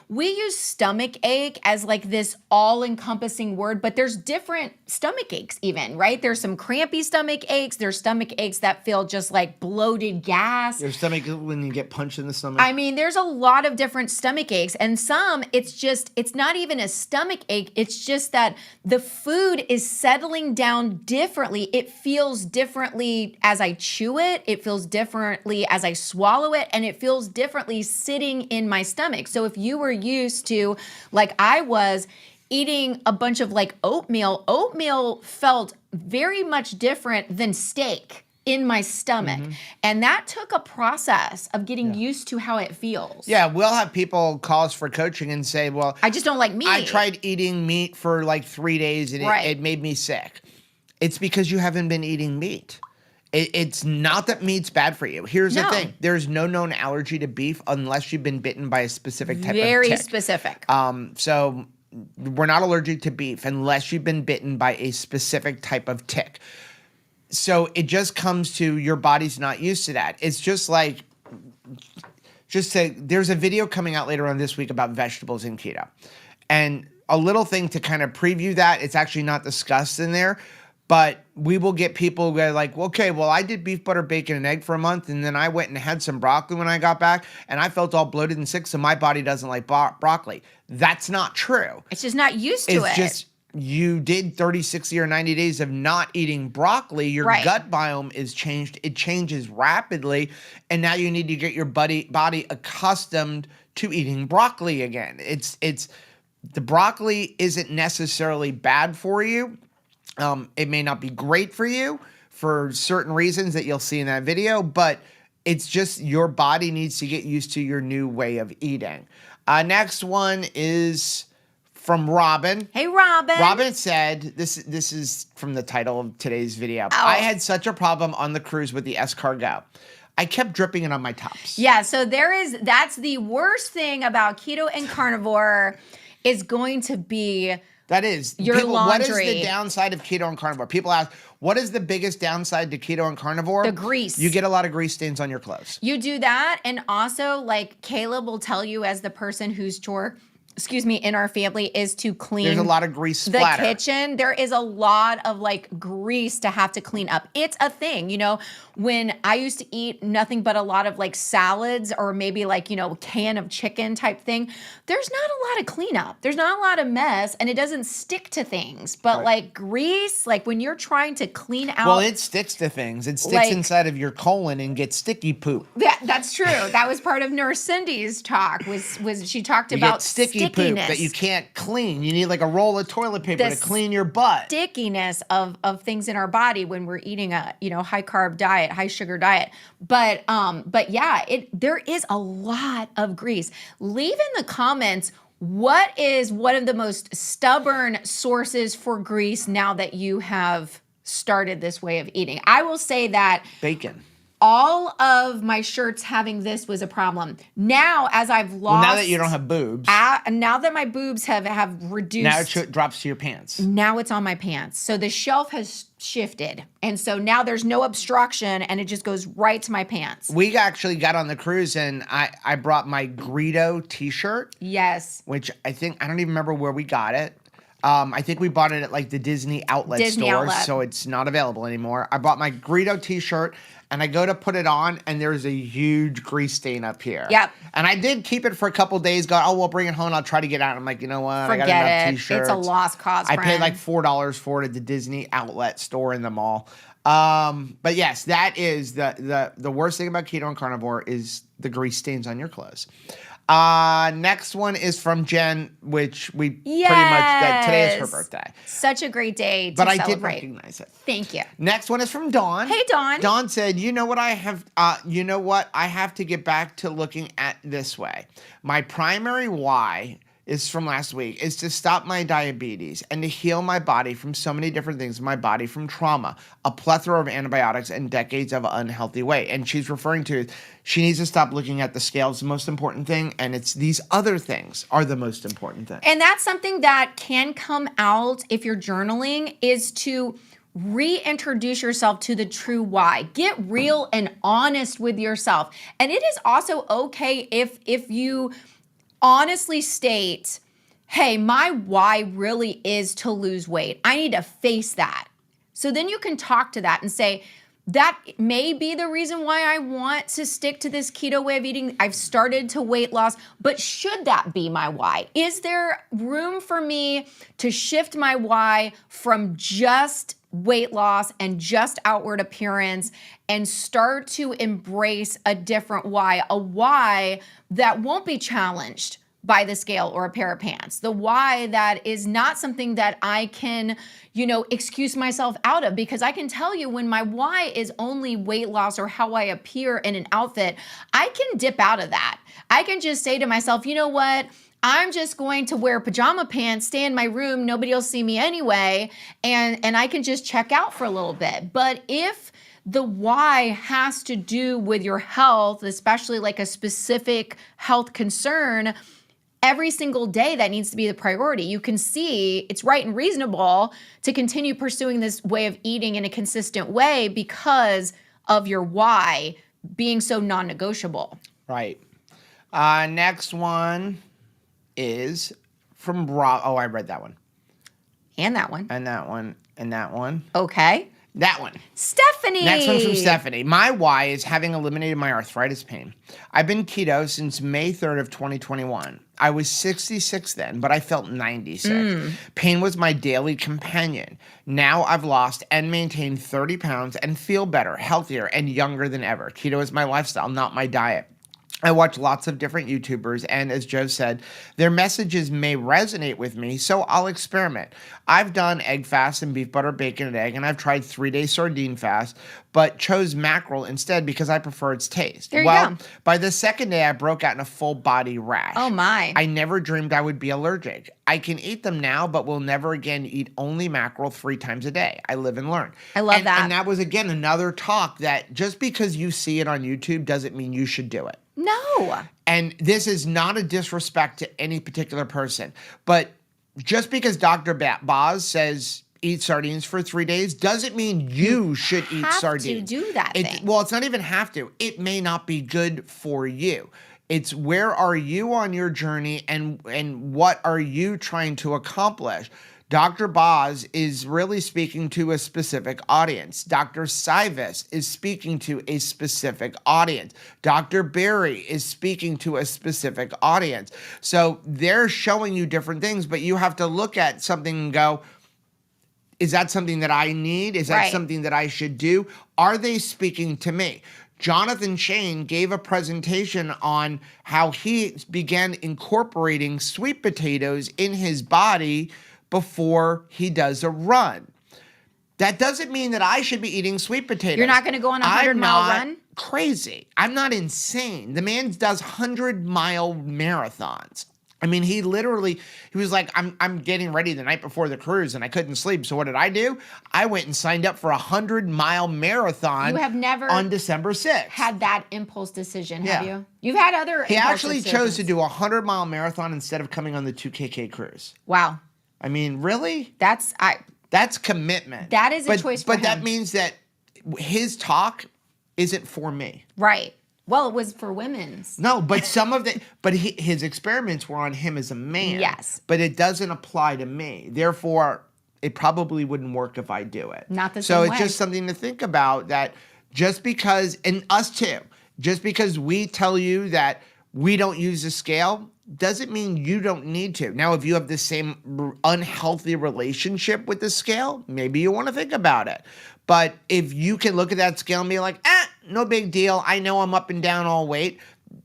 we use stomach ache as like this all-encompassing word, but there's different stomach aches even, right? There's some crampy stomach aches. There's stomach aches that feel just like bloated gas. Your stomach when you get punched in the stomach. I mean, there's a lot of different stomach aches, and some, it's not even a stomach ache. It's just that the food is settling down differently. It feels differently as I chew it. It feels differently as I swallow it, and it feels differently sitting in my stomach. So if you were used to, like I was, eating a bunch of like oatmeal felt very much different than steak in my stomach. Mm-hmm. And that took a process of getting used to how it feels. Yeah, we'll have people call us for coaching and say, well, I just don't like meat. I tried eating meat for like 3 days and it made me sick. It's because you haven't been eating meat. It's not that meat's bad for you. Here's the thing. There's no known allergy to beef unless you've been bitten by a specific type of tick. Very specific. So we're not allergic to beef unless you've been bitten by a specific type of tick. So it just comes to your body's not used to that. It's just like, there's a video coming out later on this week about vegetables in keto. And a little thing to kind of preview that, it's actually not discussed in there, but we will get people who are like, okay, well, I did beef, butter, bacon, and egg for a month, and then I went and had some broccoli when I got back, and I felt all bloated and sick, so my body doesn't like broccoli. That's not true. It's just not used to it. It's just you did 30, 60, or 90 days of not eating broccoli, your gut biome is changed. It changes rapidly, and now you need to get your body accustomed to eating broccoli again. It's the broccoli isn't necessarily bad for you. It may not be great for you for certain reasons that you'll see in that video, but it's just your body needs to get used to your new way of eating. Next one is from Robin. Hey, Robin. Robin said, this is from the title of today's video. Oh. I had such a problem on the cruise with the escargot. I kept dripping it on my tops. Yeah, so that's the worst thing about Keto and Carnivore is going to be that is your laundry. What is the downside of Keto and Carnivore? People ask, what is the biggest downside to Keto and Carnivore? The grease. You get a lot of grease stains on your clothes. You do that, and also, like Caleb will tell you as the person whose chore in our family is to clean. There's a lot of grease the splatter. kitchen. There is a lot of like grease to have to clean up. It's a thing, when I used to eat nothing but a lot of like salads or maybe like, a can of chicken type thing. There's not a lot of cleanup. There's not a lot of mess and it doesn't stick to things. But like grease, like when you're trying to clean out. Well, it sticks to things. It sticks inside of your colon and gets sticky poop. That's true. That was part of Nurse Cindy's talk was she talked about sticky poop that you can't clean. You need like a roll of toilet paper to clean your butt. Stickiness of things in our body when we're eating a high carb diet, high sugar diet. But yeah, there is a lot of grease. Leave in the comments what is one of the most stubborn sources for grease now that you have started this way of eating. I will say that bacon. All of my shirts having this was a problem. Now, as I've lost... now that you don't have boobs. Now that my boobs have reduced... Now it drops to your pants. Now it's on my pants. So the shelf has shifted. And so now there's no obstruction and it just goes right to my pants. We actually got on the cruise and I brought my Greedo t-shirt. Yes. Which I don't even remember where we got it. I think we bought it at like the Disney outlet stores, so it's not available anymore. I bought my Greedo t-shirt and I go to put it on and there's a huge grease stain up here. Yep. And I did keep it for a couple days, we'll bring it home, I'll try to get out. I'm like, you know what? Forget I got enough it. t-shirts. It's a lost cause, I paid like $4 for it at the Disney outlet store in the mall. But yes, that is the worst thing about Keto and Carnivore is the grease stains on your clothes. Next one is from Jen, which we pretty much, today is her birthday. Such a great day to celebrate. But I did recognize it. Thank you. Next one is from Dawn. Hey, Dawn. Dawn said, you know what I have to get back to looking at this way. My primary why is from last week, is to stop my diabetes and to heal my body from so many different things, my body from trauma, a plethora of antibiotics, and decades of unhealthy weight. And she's referring to, she needs to stop looking at the scale is the most important thing, and it's these other things are the most important thing. And that's something that can come out if you're journaling, is to reintroduce yourself to the true why. Get real and honest with yourself. And it is also okay if you honestly state, hey, my why really is to lose weight. I need to face that. So then you can talk to that and say, that may be the reason why I want to stick to this keto way of eating. I've started to weight loss, but should that be my why? Is there room for me to shift my why from just weight loss and just outward appearance and start to embrace a different why, a why that won't be challenged by the scale or a pair of pants, the why that is not something that I can, excuse myself out of, because I can tell you when my why is only weight loss or how I appear in an outfit, I can dip out of that. I can just say to myself, you know what? I'm just going to wear pajama pants, stay in my room, nobody will see me anyway, and I can just check out for a little bit. But if the why has to do with your health, especially like a specific health concern, every single day that needs to be the priority. You can see it's right and reasonable to continue pursuing this way of eating in a consistent way because of your why being so non-negotiable. Right. Next one is from Rob. Oh, I read that one. And that one. And that one. And that one. Okay. That one. Stephanie. Next one's from Stephanie. My why is having eliminated my arthritis pain. I've been keto since May 3rd of 2021. I was 66 then, but I felt 96. Pain was my daily companion. Now I've lost and maintained 30 pounds and feel better, healthier, and younger than ever. Keto is my lifestyle, not my diet. I watch lots of different YouTubers, and as Joe said, their messages may resonate with me, so I'll experiment. I've done egg fast and beef butter, bacon, and egg, and I've tried 3-day sardine fast, but chose mackerel instead because I prefer its taste. There you go. By the second day, I broke out in a full body rash. Oh my. I never dreamed I would be allergic. I can eat them now, but will never again eat only mackerel 3 times a day. I live and learn. I love that. And that was, again, another talk that just because you see it on YouTube doesn't mean you should do it. No. And this is not a disrespect to any particular person, but just because Dr. Boz says eat sardines for 3 days doesn't mean you should eat sardines. To do that thing. Well, it's not even have to. It may not be good for you. It's where are you on your journey and what are you trying to accomplish? Dr. Boz is really speaking to a specific audience. Dr. Sivas is speaking to a specific audience. Dr. Barry is speaking to a specific audience. So they're showing you different things, but you have to look at something and go, is that something that I need? Is that Right. something that I should do? Are they speaking to me? Jonathan Shane gave a presentation on how he began incorporating sweet potatoes in his body before he does a run. That doesn't mean that I should be eating sweet potatoes. You're not going to go on a 100-mile run? Crazy. I'm not insane. The man does 100-mile marathons. I mean, he was like, I'm getting ready the night before the cruise and I couldn't sleep. So what did I do? I went and signed up for a 100-mile marathon. You have never on December 6th. had that impulse decision, have Yeah. you? You've had other He impulse actually decisions. chose to do a 100-mile marathon instead of coming on the 2KK cruise. Wow. I mean, really? That's commitment. That is a choice for But that him. means that his talk isn't for me. right. Well, it was for women's. No, but his experiments were on him as a man. Yes. But it doesn't apply to me. Therefore, it probably wouldn't work if I do it. Not the so same it's way. just something to think about, that just because, and us too, just because we tell you that we don't use a scale doesn't mean you don't need to. Now, if you have the same unhealthy relationship with the scale, maybe you want to think about it. But if you can look at that scale and be like, no big deal, I know I'm up and down all weight,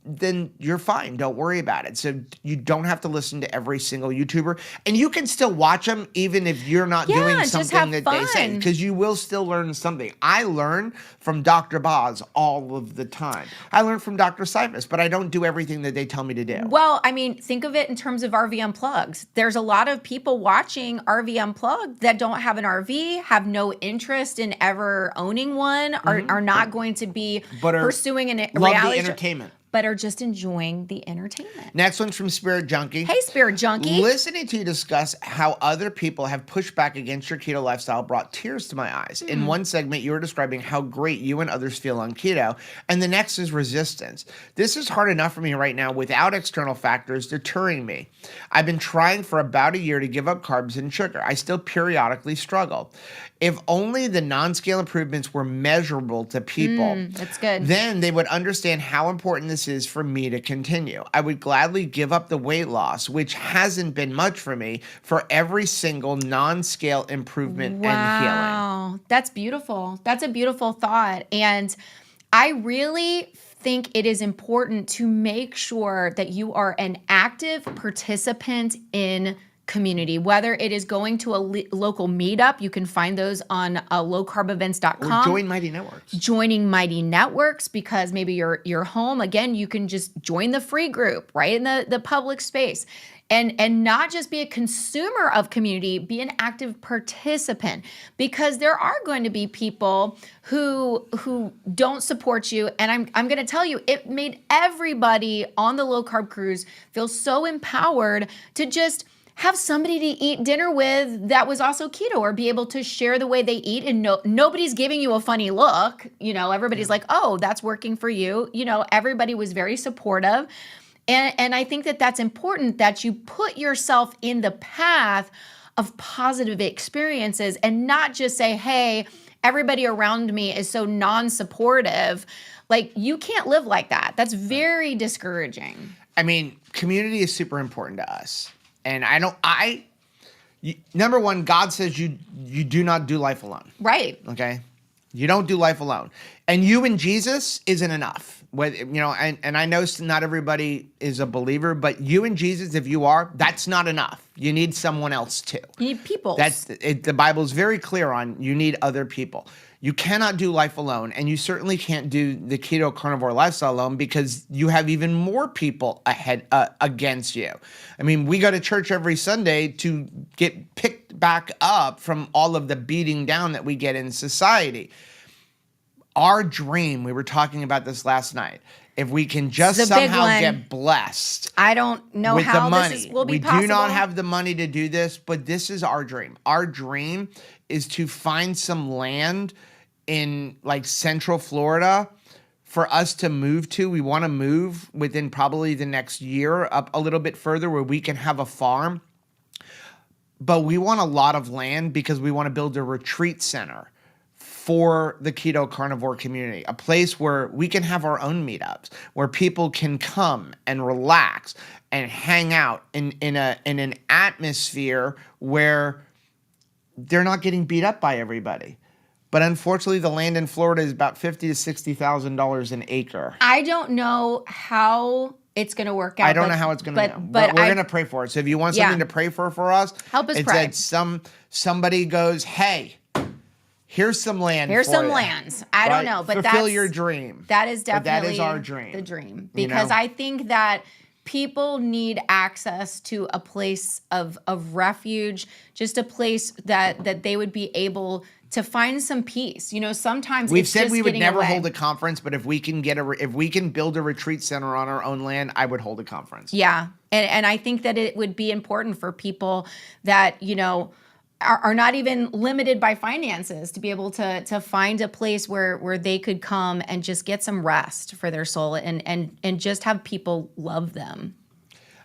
then you're fine. Don't worry about it. So you don't have to listen to every single YouTuber. And you can still watch them even if you're not doing just something have that they say. fun. Because you will still learn something. I learn from Dr. Boz all of the time. I learn from Dr. Sivas, but I don't do everything that they tell me to do. Well, I mean, think of it in terms of RV Unplugged. There's a lot of people watching RV Unplugged that don't have an RV, have no interest in ever owning one, are not going to be pursuing a love reality the entertainment. but are just enjoying the entertainment. Next one's from Spirit Junkie. Hey, Spirit Junkie. Listening to you discuss how other people have pushed back against your keto lifestyle brought tears to my eyes. In one segment, you were describing how great you and others feel on keto, and the next is resistance. This is hard enough for me right now without external factors deterring me. I've been trying for about a year to give up carbs and sugar. I still periodically struggle. If only the non-scale improvements were measurable to people, That's good. then they would understand how important this is for me to continue. I would gladly give up the weight loss, which hasn't been much for me, for every single non-scale improvement and healing. Wow, that's beautiful. That's a beautiful thought. And I really think it is important to make sure that you are an active participant in community, whether it is going to a local meetup. You can find those on lowcarbevents.com. Or join Mighty Networks. Joining Mighty Networks, because maybe you're home. Again, you can just join the free group, right, in the public space. And not just be a consumer of community, be an active participant, because there are going to be people who don't support you. And I'm going to tell you, it made everybody on the low carb cruise feel so empowered to just have somebody to eat dinner with that was also keto, or be able to share the way they eat, and nobody's giving you a funny look. Everybody's like, oh, that's working for you. Everybody was very supportive. And I think that that's important, that you put yourself in the path of positive experiences and not just say, hey, everybody around me is so non-supportive. Like, you can't live like that. That's very discouraging. I mean, community is super important to us. And number one, God says you do not do life alone. Right. Okay? You don't do life alone. And you and Jesus isn't enough. And I know not everybody is a believer, but you and Jesus, if you are, that's not enough. You need someone else too. You need people. The Bible is very clear on you need other people. You cannot do life alone, and you certainly can't do the keto carnivore lifestyle alone, because you have even more people against you. I mean, we go to church every Sunday to get picked back up from all of the beating down that we get in society. Our dream, we were talking about this last night, if we can just somehow get blessed. I don't know with how the money. this will be possible. We do not have the money to do this, but this is our dream. Our dream is to find some land in like Central Florida for us to move to. We want to move within probably the next year up a little bit further where we can have a farm. But we want a lot of land because we want to build a retreat center for the keto carnivore community, a place where we can have our own meetups, where people can come and relax and hang out in an atmosphere where they're not getting beat up by everybody. But unfortunately, the land in Florida is about $50,000 to $60,000 an acre. I don't know how it's going to work out. I don't know how it's going to go. But we're going to pray for it. So if you want something to pray for us, help us it's pray. That somebody goes, hey, here's some land. Here's for some you. lands. I don't know, but fulfill your dream. That is definitely that is our dream. The dream, because I think that people need access to a place of refuge, just a place that they would be able to find some peace. You know, sometimes we've it's said just we would never away. hold a conference, but if we can build a retreat center on our own land, I would hold a conference. Yeah, and I think that it would be important for people that, you know, are not even limited by finances to be able to find a place where they could come and just get some rest for their soul and just have people love them.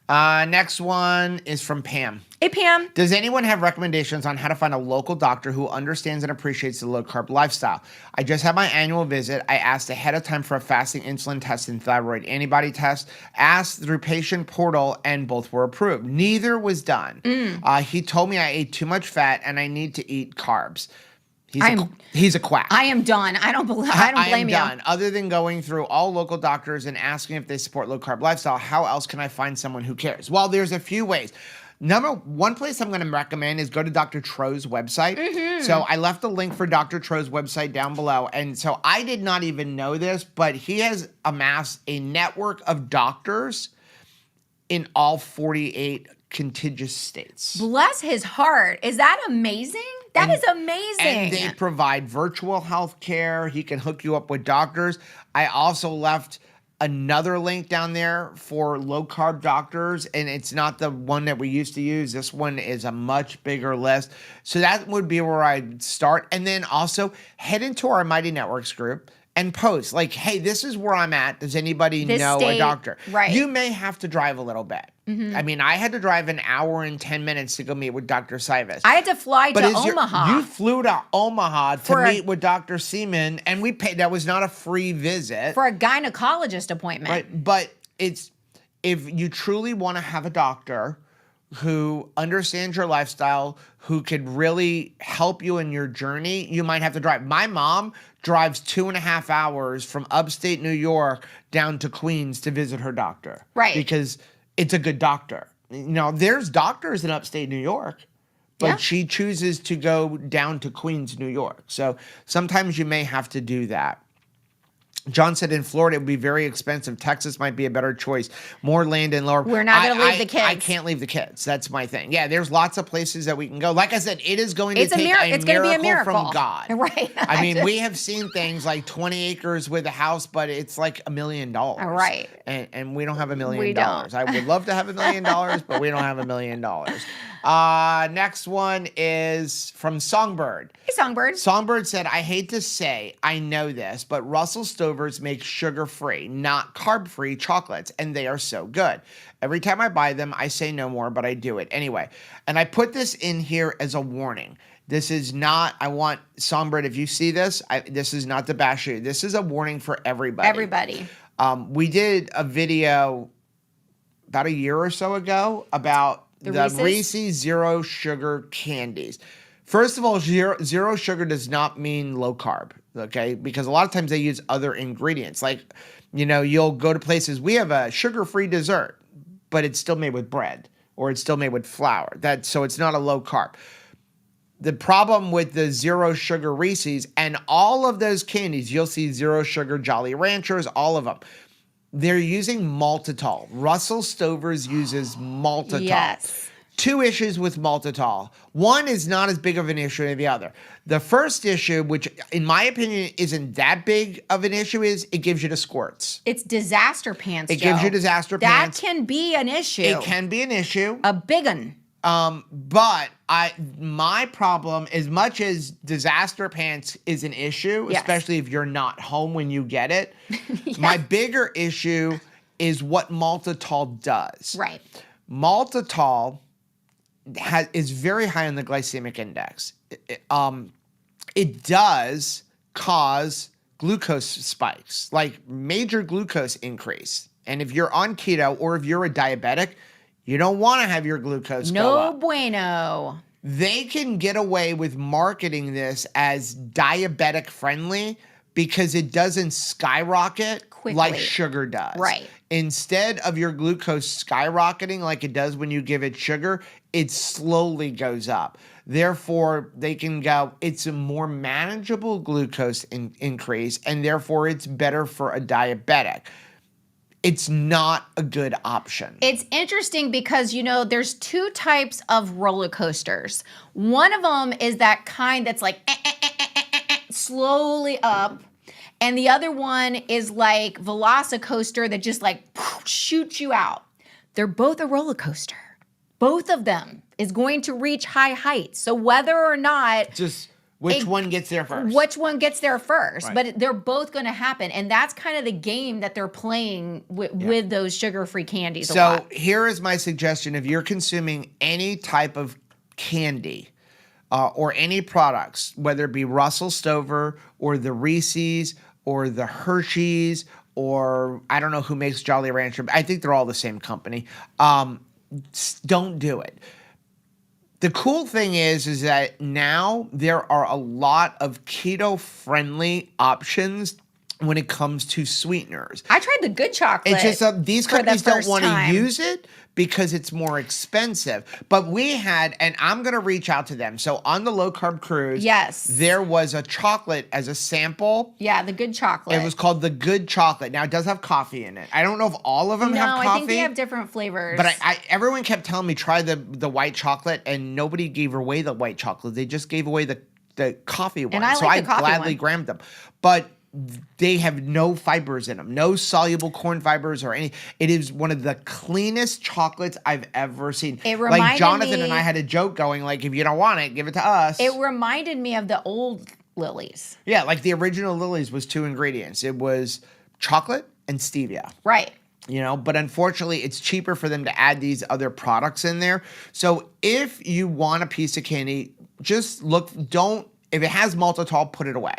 Next one is from Pam. Hey, Pam. Does anyone have recommendations on how to find a local doctor who understands and appreciates the low-carb lifestyle? I just had my annual visit. I asked ahead of time for a fasting insulin test and thyroid antibody test, asked through patient portal, and both were approved. Neither was done. He told me I ate too much fat and I need to eat carbs. He's a quack. I am done. I don't blame you. Done. Other than going through all local doctors and asking if they support low-carb lifestyle, how else can I find someone who cares? Well, there's a few ways. One place I'm going to recommend is go to Dr. Tro's website. Mm-hmm. So I left a link for Dr. Tro's website down below. And so I did not even know this, but he has amassed a network of doctors in all 48 contiguous states. Bless his heart. Is that amazing? That is amazing. And they provide virtual health care. He can hook you up with doctors. I also left another link down there for low-carb doctors, and it's not the one that we used to use. This one is a much bigger list. So that would be where I'd start. And then also head into our Mighty Networks group and post like, hey, this is where I'm at. Does anybody know a doctor? Right. You may have to drive a little bit. Mm-hmm. I mean, I had to drive an hour and 10 minutes to go meet with Dr. Sivas. I had to fly to Omaha. You flew to Omaha to meet with Dr. Seaman, and we paid. That was not a free visit. For a gynecologist appointment. Right. But if you truly want to have a doctor who understands your lifestyle, who could really help you in your journey, you might have to drive. My mom drives 2.5 hours from upstate New York down to Queens to visit her doctor. Right. Because it's a good doctor. You know, there's doctors in upstate New York, but she chooses to go down to Queens, New York. So sometimes you may have to do that. John said in Florida it would be very expensive. Texas might be a better choice. More land and lower. We're not going to leave the kids. I can't leave the kids. That's my thing. Yeah, there's lots of places that we can go. Like I said, it is going to take it's going to be a miracle from God. Right. I mean, we have seen things like 20 acres with a house, but it's like $1 million. Right. And we don't have $1 million. We don't. I would love to have $1 million, but we don't have $1 million. Next one is from Songbird. Hey, Songbird. Songbird said, I hate to say I know this, but Russell Stover's make sugar-free, not carb-free chocolates, and they are so good. Every time I buy them, I say no more, but I do it anyway. And I put this in here as a warning. This is not, I want, Songbird, if you see this, this is not to bash you. This is a warning for everybody. Everybody. We did a video about a year or so ago about the Reese's Zero Sugar candies. First of all, zero sugar does not mean low carb, okay? Because a lot of times they use other ingredients. Like, you know, you'll go to places, we have a sugar-free dessert, but it's still made with bread or it's still made with flour. So it's not a low carb. The problem with the zero sugar Reese's and all of those candies, you'll see zero sugar Jolly Ranchers, all of them. They're using maltitol. Russell Stover's uses maltitol. Yes. 2 issues with maltitol. One is not as big of an issue as the other. The first issue, which in my opinion isn't that big of an issue, is it gives you the squirts. It's disaster pants, It gives you disaster pants. That can be an issue. It can be an issue. A big one. But my problem, as much as disaster pants is an issue, Yes. especially if you're not home when you get it, my bigger issue is what maltitol does. Right. Maltitol is very high on the glycemic index. It does cause glucose spikes, like major glucose increase. And if you're on keto or if you're a diabetic, you don't want to have your glucose go up. No bueno. They can get away with marketing this as diabetic friendly because it doesn't skyrocket Quickly. like sugar does. Right. Instead of your glucose skyrocketing like it does when you give it sugar, it slowly goes up. Therefore, they can go, it's a more manageable glucose increase, and therefore it's better for a diabetic. It's not a good option. It's interesting because, there's two types of roller coasters. One of them is that kind that's like slowly up. And the other one is like Velocicoaster that just like shoots you out. They're both a roller coaster. Both of them is going to reach high heights. So whether or not... Just which one gets there first? Which one gets there first. Right. But they're both going to happen. And that's kind of the game that they're playing with those sugar-free candies a lot. So here is my suggestion. If you're consuming any type of candy or any products, whether it be Russell Stover or the Reese's or the Hershey's or I don't know who makes Jolly Rancher. I think they're all the same company. Don't do it. The cool thing is that now there are a lot of keto-friendly options when it comes to sweeteners. I tried the good chocolate. It's just these companies don't want to time. use it because it's more expensive. But we had, and I'm going to reach out to them. So on the low-carb cruise, Yes. there was a chocolate as a sample. Yeah, the good chocolate. It was called the Good Chocolate. Now, it does have coffee in it. I don't know if all of them have coffee. No, I think they have different flavors. But everyone kept telling me try the white chocolate, and nobody gave away the white chocolate. They just gave away the coffee one. And I so like the I coffee gladly one. grabbed them. But they have no fibers in them, no soluble corn fibers or any. It is one of the cleanest chocolates I've ever seen. It reminded like Jonathan me- and I had a joke going, like, if you don't want it, give it to us. It reminded me of the old Lily's. Yeah, like the original Lily's was 2 ingredients. It was chocolate and stevia. Right. But unfortunately, it's cheaper for them to add these other products in there. So if you want a piece of candy, just look, if it has maltitol, put it away.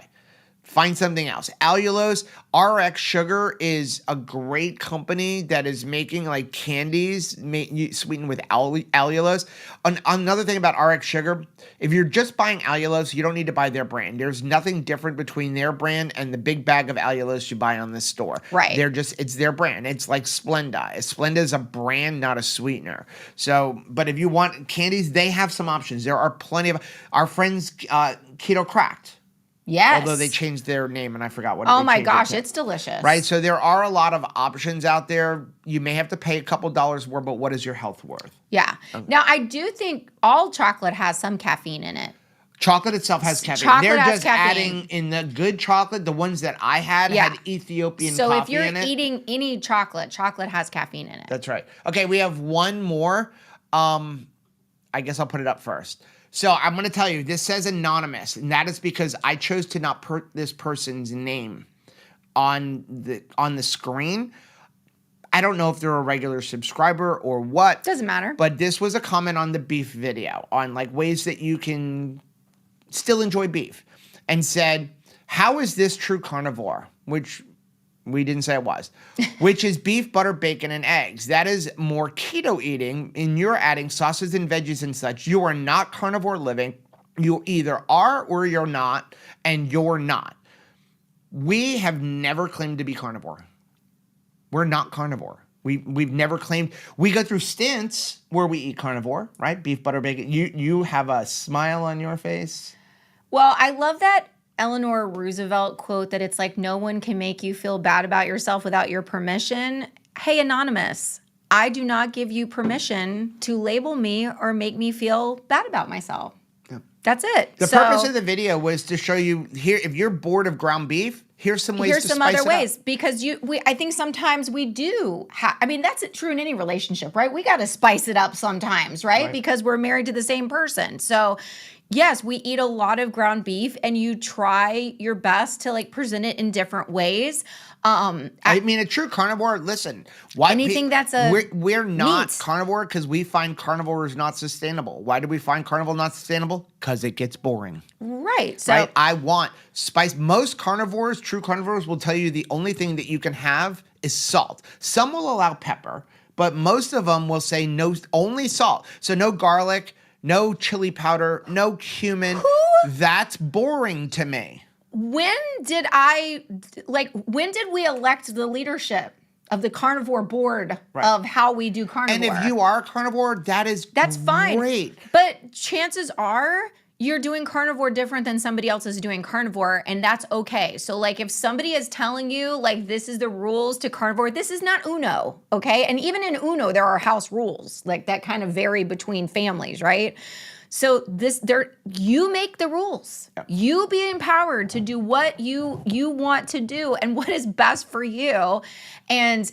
Find something else. Allulose, RX Sugar is a great company that is making like candies sweetened with allulose. Another thing about RX Sugar, if you're just buying allulose, you don't need to buy their brand. There's nothing different between their brand and the big bag of allulose you buy on the store. Right. It's their brand. It's like Splenda. Splenda is a brand, not a sweetener. So, but if you want candies, they have some options. There are plenty of our friends Keto Cracked. Yes. Although they changed their name and I forgot what. Oh my gosh, it's delicious. Right, so there are a lot of options out there. You may have to pay a couple dollars more, but what is your health worth? Yeah. Now I do think all chocolate has some caffeine in it. Chocolate itself has caffeine. Chocolate They're has just caffeine. adding in the good chocolate. The ones that I had had Ethiopian So coffee if you're in it. eating any chocolate has caffeine in it. That's right. Okay, we have one more. I guess I'll put it up first. So I'm going to tell you, this says anonymous, and that is because I chose to not put this person's name on the screen. I don't know if they're a regular subscriber or what. Doesn't matter. But this was a comment on the beef video on like ways that you can still enjoy beef, and said, "How is this true carnivore?" Which we didn't say it was, which is beef, butter, bacon, and eggs. That is more keto eating, and you're adding sauces and veggies and such. You are not carnivore living. You either are or you're not, and you're not. We have never claimed to be carnivore. We're not carnivore. We've never claimed. We go through stints where we eat carnivore, right? Beef, butter, bacon. You have a smile on your face. Well, I love that Eleanor Roosevelt quote that it's like no one can make you feel bad about yourself without your permission. Hey, Anonymous, I do not give you permission to label me or make me feel bad about myself. That's it. The purpose of the video was to show you here, if you're bored of ground beef, Here's some ways Here's to some spice other it up. ways because I think sometimes we do. I mean, that's true in any relationship, right? We got to spice it up sometimes, right? Because we're married to the same person. So, yes, we eat a lot of ground beef, and you try your best to like present it in different ways. I mean, a true carnivore. Listen, why Anything that's a we're not meat. carnivore because we find carnivore is not sustainable. Why do we find carnivore not sustainable? Because it gets boring. Right. So Right? I want spice. Most carnivores, true carnivores, will tell you the only thing that you can have is salt. Some will allow pepper, but most of them will say no, only salt. So no garlic, no chili powder, no cumin. That's boring to me. when did we elect the leadership of the carnivore board of how we do carnivore? And if you are a carnivore, that's fine. Great. But chances are you're doing carnivore different than somebody else is doing carnivore, and that's okay. So like if somebody is telling you like this is the rules to carnivore, this is not Uno, okay? And even in Uno there are house rules like that kind of vary between families, right? So you make the rules. Yep. You be empowered to do what you want to do and what is best for you. And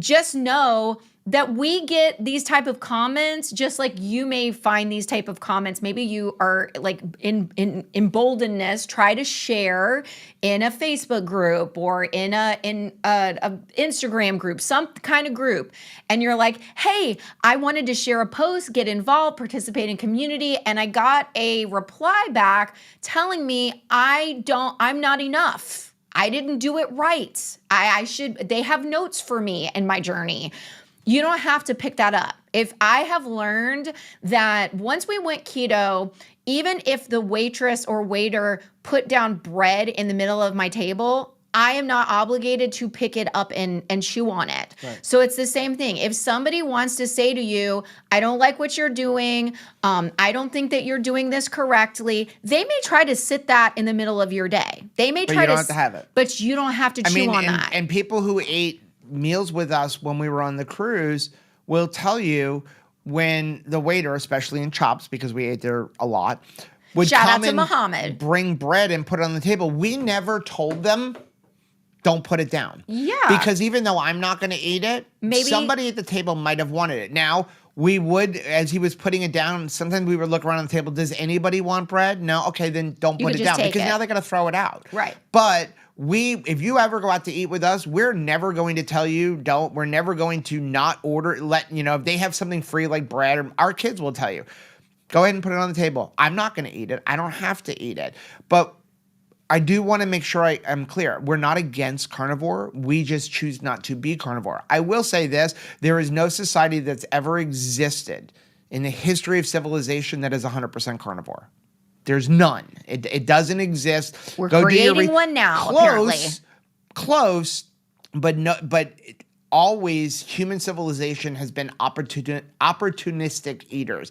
just know that we get these type of comments, just like you may find these type of comments. Maybe you are like in emboldenedness, try to share in a Facebook group or in a Instagram group, some kind of group. And you're like, hey, I wanted to share a post, get involved, participate in community. And I got a reply back telling me I'm not enough. I didn't do it right. They have notes for me in my journey. You don't have to pick that up. If I have learned that once we went keto, even if the waitress or waiter put down bread in the middle of my table, I am not obligated to pick it up and chew on it. Right. So it's the same thing. If somebody wants to say to you, I don't like what you're doing, I don't think that you're doing this correctly, they may try to sit that in the middle of your day. They may try you don't have to have it. But you don't have to chew on that. And people who ate meals with us when we were on the cruise will tell you when the waiter, especially in Chops, because we ate there a lot, would Shout come out to Muhammad. Bring bread and put it on the table. We never told them, don't put it down. Yeah. Because even though I'm not going to eat it, maybe somebody at the table might have wanted it. Now, we would, as he was putting it down, sometimes we would look around on the table, does anybody want bread? No? Okay, then don't put it down. Because now they're going to throw it out. Right. But if you ever go out to eat with us, we're never going to tell you don't. We're never going to not order. If they have something free like bread, or our kids will tell you, go ahead and put it on the table. I'm not going to eat it. I don't have to eat it. But I do want to make sure I'm clear. We're not against carnivore. We just choose not to be carnivore. I will say this. There is no society that's ever existed in the history of civilization that is 100% carnivore. There's none. It doesn't exist. We're creating one now, apparently. Close, but no. But always, human civilization has been opportunistic eaters.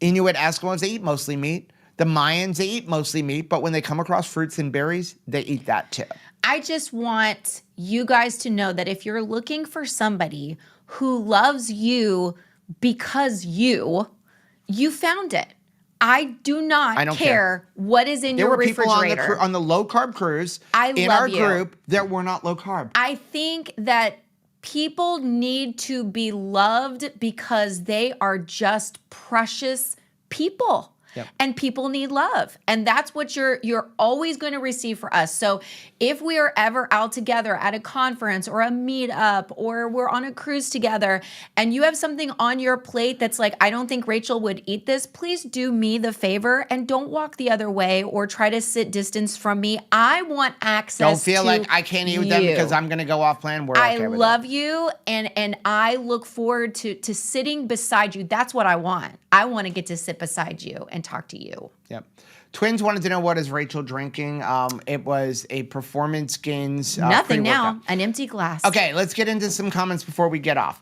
Inuit Eskimos, they eat mostly meat. The Mayans, they eat mostly meat. But when they come across fruits and berries, they eat that too. I just want you guys to know that if you're looking for somebody who loves you because you found it. I do not care what is in your refrigerator. There were people on the low carb cruise in our group that were not low carb. I think that people need to be loved because they are just precious people. Yep. And people need love. And that's what you're always going to receive for us. So if we are ever out together at a conference or a meetup or we're on a cruise together and you have something on your plate that's like, I don't think Rachel would eat this, please do me the favor and don't walk the other way or try to sit distance from me. I want access to Don't feel like I can't eat with them because I'm going to go off plan. I love you and I look forward to sitting beside you. That's what I want. I want to get to sit beside you and talk to you. Yep. Twins wanted to know, what is Rachel drinking? It was a Performance Gains Nothing now. pre-workout. An empty glass. Okay, let's get into some comments before we get off.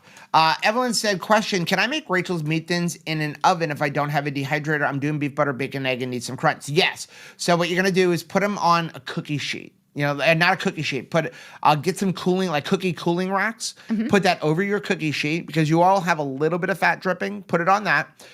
Evelyn said, question, can I make Rachel's meat thins in an oven if I don't have a dehydrator? I'm doing beef, butter, bacon, egg, and need some crunch. Yes. So what you're going to do is put them on a cookie sheet. And not a cookie sheet. Get some cooling, like cookie cooling racks. Mm-hmm. Put that over your cookie sheet because you all have a little bit of fat dripping. Put it on that.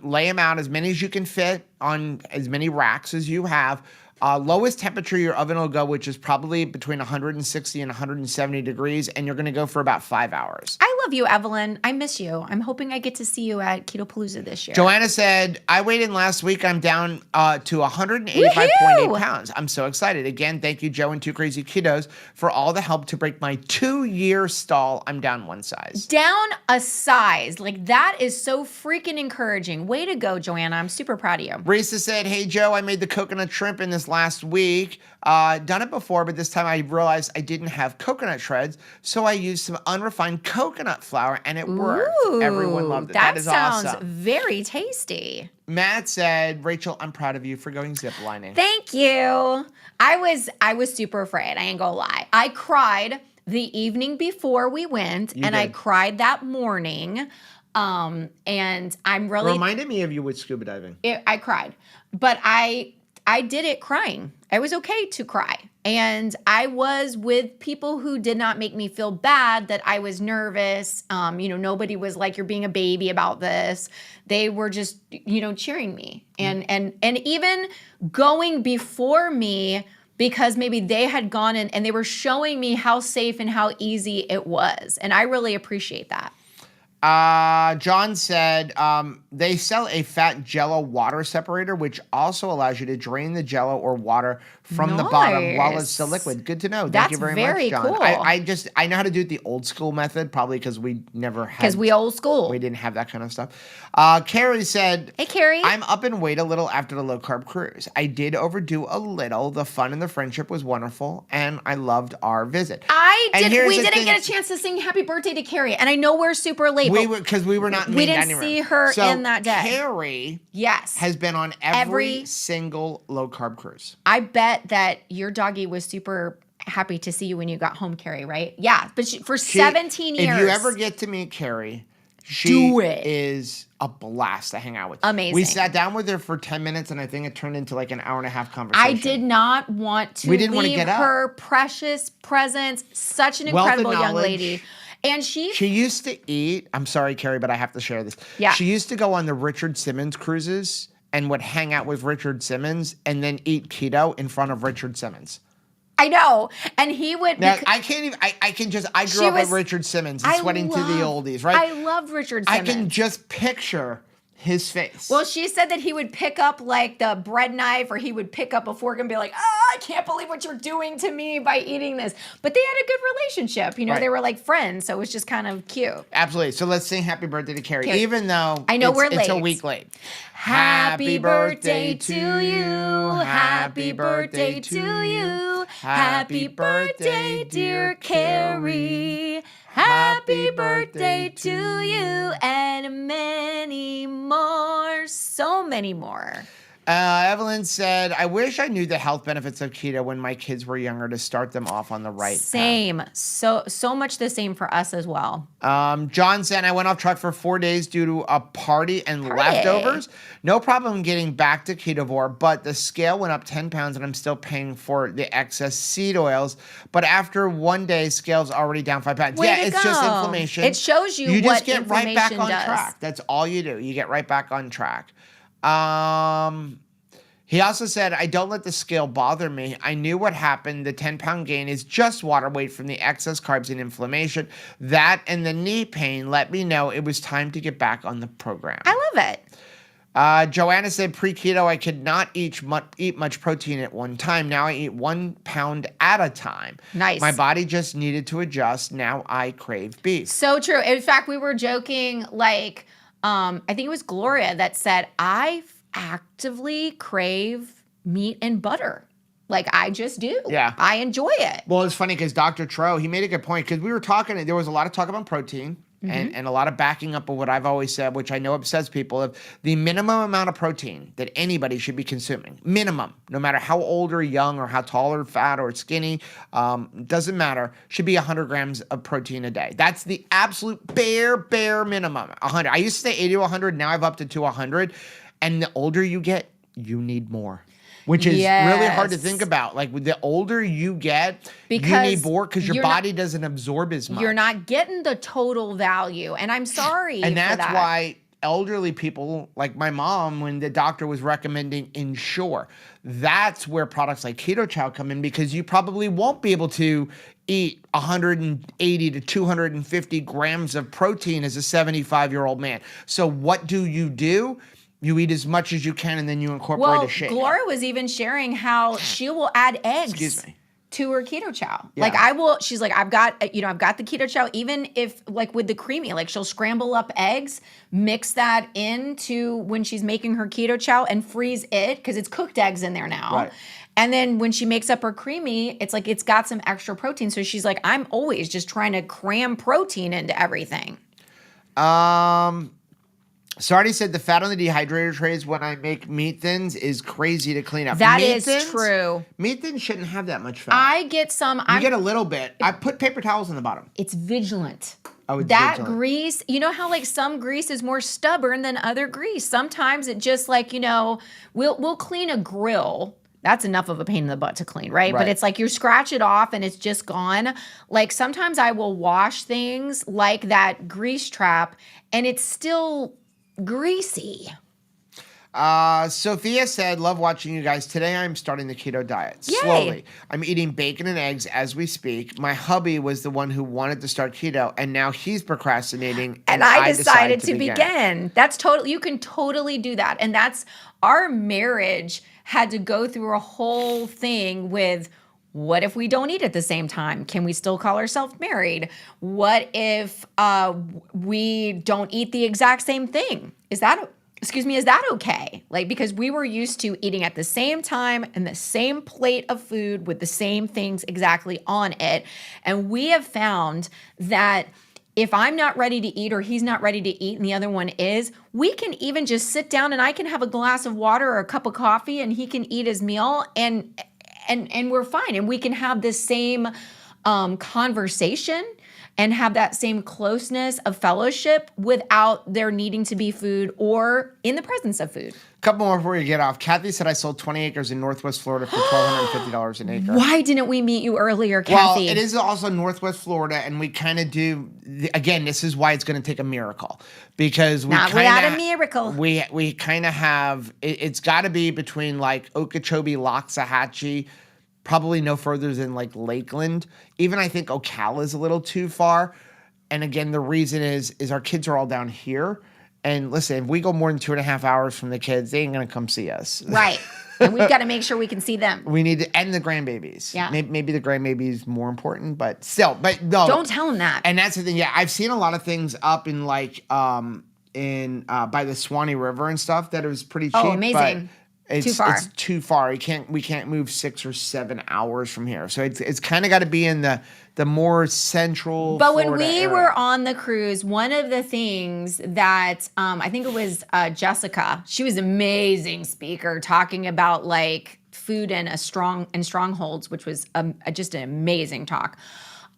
Lay them out as many as you can fit on as many racks as you have. Lowest temperature your oven will go, which is probably between 160 and 170 degrees, and you're going to go for about 5 hours. I love you, Evelyn. I miss you. I'm hoping I get to see you at Ketopalooza this year. Joanna said, I weighed in last week. I'm down to 185.8 pounds. I'm so excited. Again, thank you, Joe and Two Crazy Ketos, for all the help to break my 2-year stall. I'm down 1 size. Down a size. Like, that is so freaking encouraging. Way to go, Joanna. I'm super proud of you. Risa said, hey, Joe, I made the coconut shrimp in this last week. Done it before, but this time I realized I didn't have coconut shreds, so I used some unrefined coconut flour, and it worked. Ooh, Everyone loved it. That is sounds awesome. very tasty. Matt said, Rachel, I'm proud of you for going ziplining. Thank you. I was super afraid. I ain't gonna lie. I cried the evening before we went, and I cried that morning. And I'm really Reminded me of you with scuba diving. I cried, but I did it crying. I was okay to cry. And I was with people who did not make me feel bad that I was nervous. Nobody was like, you're being a baby about this. They were just, cheering me and even going before me because maybe they had gone in and they were showing me how safe and how easy it was. And I really appreciate that. John said they sell a fat jello water separator, which also allows you to drain the jello or water from the bottom while it's still liquid. Good to know. Thank you very much, John. Cool. I know how to do it the old school method, probably because we never had. Because we old school. We didn't have that kind of stuff. Carrie said, hey, Carrie. I'm up in weight a little after the low carb cruise. I did overdo a little. The fun and the friendship was wonderful, and I loved our visit. We didn't get a chance to sing happy birthday to Carrie, and I know we're super late. Because we were not in the we didn't dining room. see her in that day. Carrie has been on every single low carb cruise. I bet that your doggy was super happy to see you when you got home, Carrie, right? Yeah, but for 17 years. If you ever get to meet Carrie, she is a blast to hang out with. Amazing. We sat down with her for 10 minutes, and I think it turned into like an hour and a half conversation. I did not want to leave her precious presence. Such an incredible young lady. And she used to eat, I'm sorry, Carrie, but I have to share this. Yeah. She used to go on the Richard Simmons cruises and would hang out with Richard Simmons and then eat keto in front of Richard Simmons. I know. And he would. Now, I grew up with Richard Simmons and Sweating to the Oldies, right? I love Richard Simmons. I can just picture his face. Well, she said that he would pick up like the bread knife or he would pick up a fork and be like, oh, I can't believe what you're doing to me by eating this. But they had a good relationship. Right. They were like friends. So it was just kind of cute. Absolutely. So let's sing happy birthday to Carrie, even though I know we're late. It's a week late. Happy birthday to you. Happy birthday to you. Happy birthday, dear Carrie. Happy birthday to you and many more, so many more. Evelyn said, I wish I knew the health benefits of keto when my kids were younger to start them off on the right path. So much the same for us as well. John said, I went off track for 4 days due to a party and leftovers. No problem getting back to ketovore, but the scale went up 10 pounds and I'm still paying for the excess seed oils. But after 1 day, scale's already down 5 pounds. It's just inflammation. It shows you what just get right back on track. That's all you do. You get right back on track. He also said, I don't let the scale bother me. I knew what happened. The 10-pound gain is just water weight from the excess carbs and inflammation. That and the knee pain let me know it was time to get back on the program. I love it. Joanna said, pre-keto, I could not eat much protein at one time. Now I eat 1 pound at a time. Nice. My body just needed to adjust. Now I crave beef. So true. In fact, we were joking, like, I think it was Gloria that said, I actively crave meat and butter. Like, I just do. Yeah. I enjoy it. Well, it's funny because Dr. Tro, he made a good point because we were talking, there was a lot of talk about protein and a lot of backing up of what I've always said, which I know upsets people, of the minimum amount of protein that anybody should be consuming. Minimum, no matter how old or young or how tall or fat or skinny, doesn't matter, should be 100 grams of protein a day. That's the absolute bare minimum, 100. I used to say 80 to 100, now I've upped it to 100. And the older you get, you need more. Which is really hard to think about. Like, the older you get, you need more because your body doesn't absorb as much. You're not getting the total value. And I'm sorry and that's for that. why elderly people like my mom, when the doctor was recommending Ensure, that's where products like Keto Chow come in, because you probably won't be able to eat 180 to 250 grams of protein as a 75-year-old man. So what do? You eat as much as you can, and then you incorporate a shake. Gloria was even sharing how she will add eggs. Excuse me. To her keto chow. Yeah. Like she's like, I've got the keto chow, even if like with the creamy, like she'll scramble up eggs, mix that into when she's making her keto chow and freeze it, because it's cooked eggs in there now. Right. And then when she makes up her creamy, it's like it's got some extra protein. So she's like, I'm always just trying to cram protein into everything. Sardi said the fat on the dehydrator trays when I make meat thins is crazy to clean up. That meat is thins, true. Meat thins shouldn't have that much fat. I get some. You get a little bit. I put paper towels on the bottom. It's vigilant. Oh, it's that vigilant. Grease, you know how like some grease is more stubborn than other grease. Sometimes it just like, we'll clean a grill. That's enough of a pain in the butt to clean, right? But it's like you scratch it off and it's just gone. Like sometimes I will wash things like that grease trap and it's still greasy. Sophia said, love watching you guys. Today I'm starting the keto diet. Yay. Slowly. I'm eating bacon and eggs as we speak. My hubby was the one who wanted to start keto, and now he's procrastinating. And I decided to begin. That's totally, you can totally do that. And that's, our marriage had to go through a whole thing with, what if we don't eat at the same time? Can we still call ourselves married? What if we don't eat the exact same thing? Is that okay? Like, because we were used to eating at the same time and the same plate of food with the same things exactly on it. And we have found that if I'm not ready to eat or he's not ready to eat and the other one is, we can even just sit down and I can have a glass of water or a cup of coffee and he can eat his meal and we're fine. And we can have this same conversation and have that same closeness of fellowship without there needing to be food or in the presence of food. Couple more before you get off. Kathy said I sold 20 acres in Northwest Florida for $1,250 an acre. Why didn't we meet you earlier, Kathy? Well, it is also Northwest Florida, and we kind of do. Again, this is why it's going to take a miracle, because we not without a miracle. We kind of have. It's got to be between like Okeechobee, Loxahatchee, probably no further than like Lakeland. Even I think Ocala is a little too far. And again, the reason is our kids are all down here. And listen, if we go more than 2.5 hours from the kids, they ain't going to come see us. Right. And we've got to make sure we can see them. We need to, and the grandbabiby. Yeah. Maybe the grandbaby is more important, but still, but no. Don't tell them that. And that's the thing. Yeah. I've seen a lot of things up in like, by the Swanee River and stuff that it was pretty cheap. Oh, amazing. It's too far. It's too far. We can't move 6 or 7 hours from here. So it's kind of got to be in the more central. But Florida when we area. were on the cruise, one of the things that I think it was Jessica, she was an amazing speaker talking about like food and strongholds, which was just an amazing talk.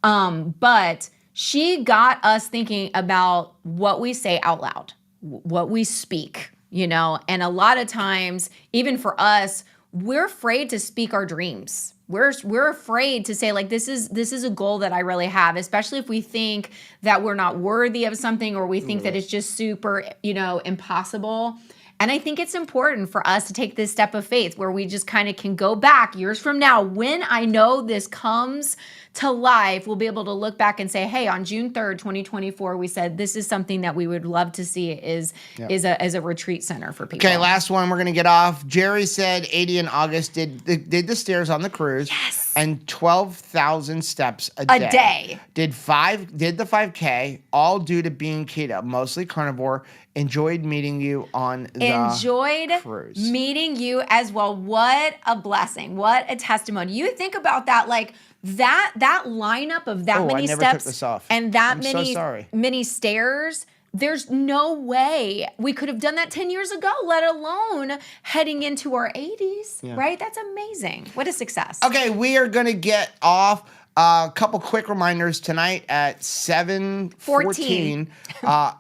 But she got us thinking about what we say out loud, what we speak. And a lot of times, even for us, we're afraid to speak our dreams. We're afraid to say like, this is a goal that I really have, especially if we think that we're not worthy of something or we think that it's just super, impossible. And I think it's important for us to take this step of faith where we just kind of can go back years from now. When I know this comes to life, we'll be able to look back and say, hey, on June 3rd, 2024, we said this is something that we would love to see is a retreat center for people. Okay, last one. We're going to get off. Jerry said 80 in August did the stairs on the cruise. Yes. And 12,000 steps a day. Did the 5K, all due to being keto, mostly carnivore. Enjoyed meeting you on the cruise. Meeting you as well. What a blessing. What a testimony. You think about that, like that lineup of that many I never steps took this off. And that I'm many stairs. There's no way we could have done that 10 years ago, let alone heading into our 80s, right? That's amazing. What a success. Okay, we are going to get off. A couple quick reminders tonight at 7:14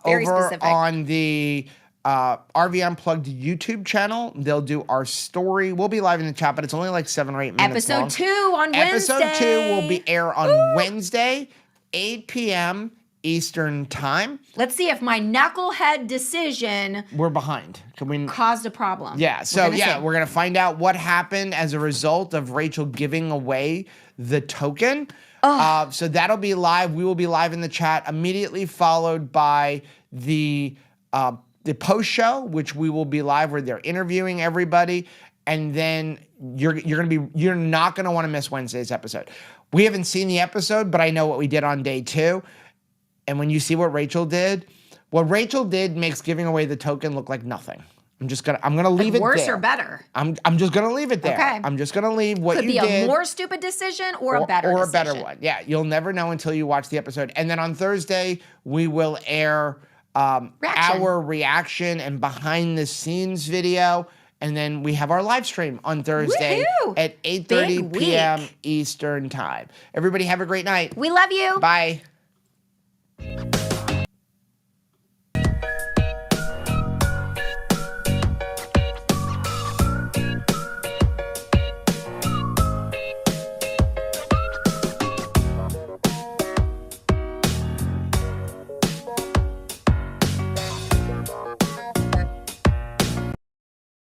over specific. on the RV Unplugged YouTube channel. They'll do our story. We'll be live in the chat, but it's only like 7 or 8 minutes long. Episode 2 on Wednesday. Episode 2 will be air on Wednesday, 8 p.m. Eastern time. Let's see if my knucklehead decision We're behind. Can we caused a problem. Yeah, so We're going to find out what happened as a result of Rachel giving away the token. So that'll be live. We will be live in the chat, immediately followed by the post show, which we will be live where they're interviewing everybody. And then you're not gonna want to miss Wednesday's episode. We haven't seen the episode, but I know what we did on day 2. And when you see what Rachel did makes giving away the token look like nothing. I'm gonna leave it there. Worse or better? I'm just gonna leave it there. Okay. I'm just gonna leave what you did. Could be a more stupid decision or a better decision. Or a better one. Yeah, you'll never know until you watch the episode. And then on Thursday, we will air our reaction and behind the scenes video. And then we have our live stream on Thursday at 8:30 p.m. Eastern time. Everybody have a great night. We love you. Bye.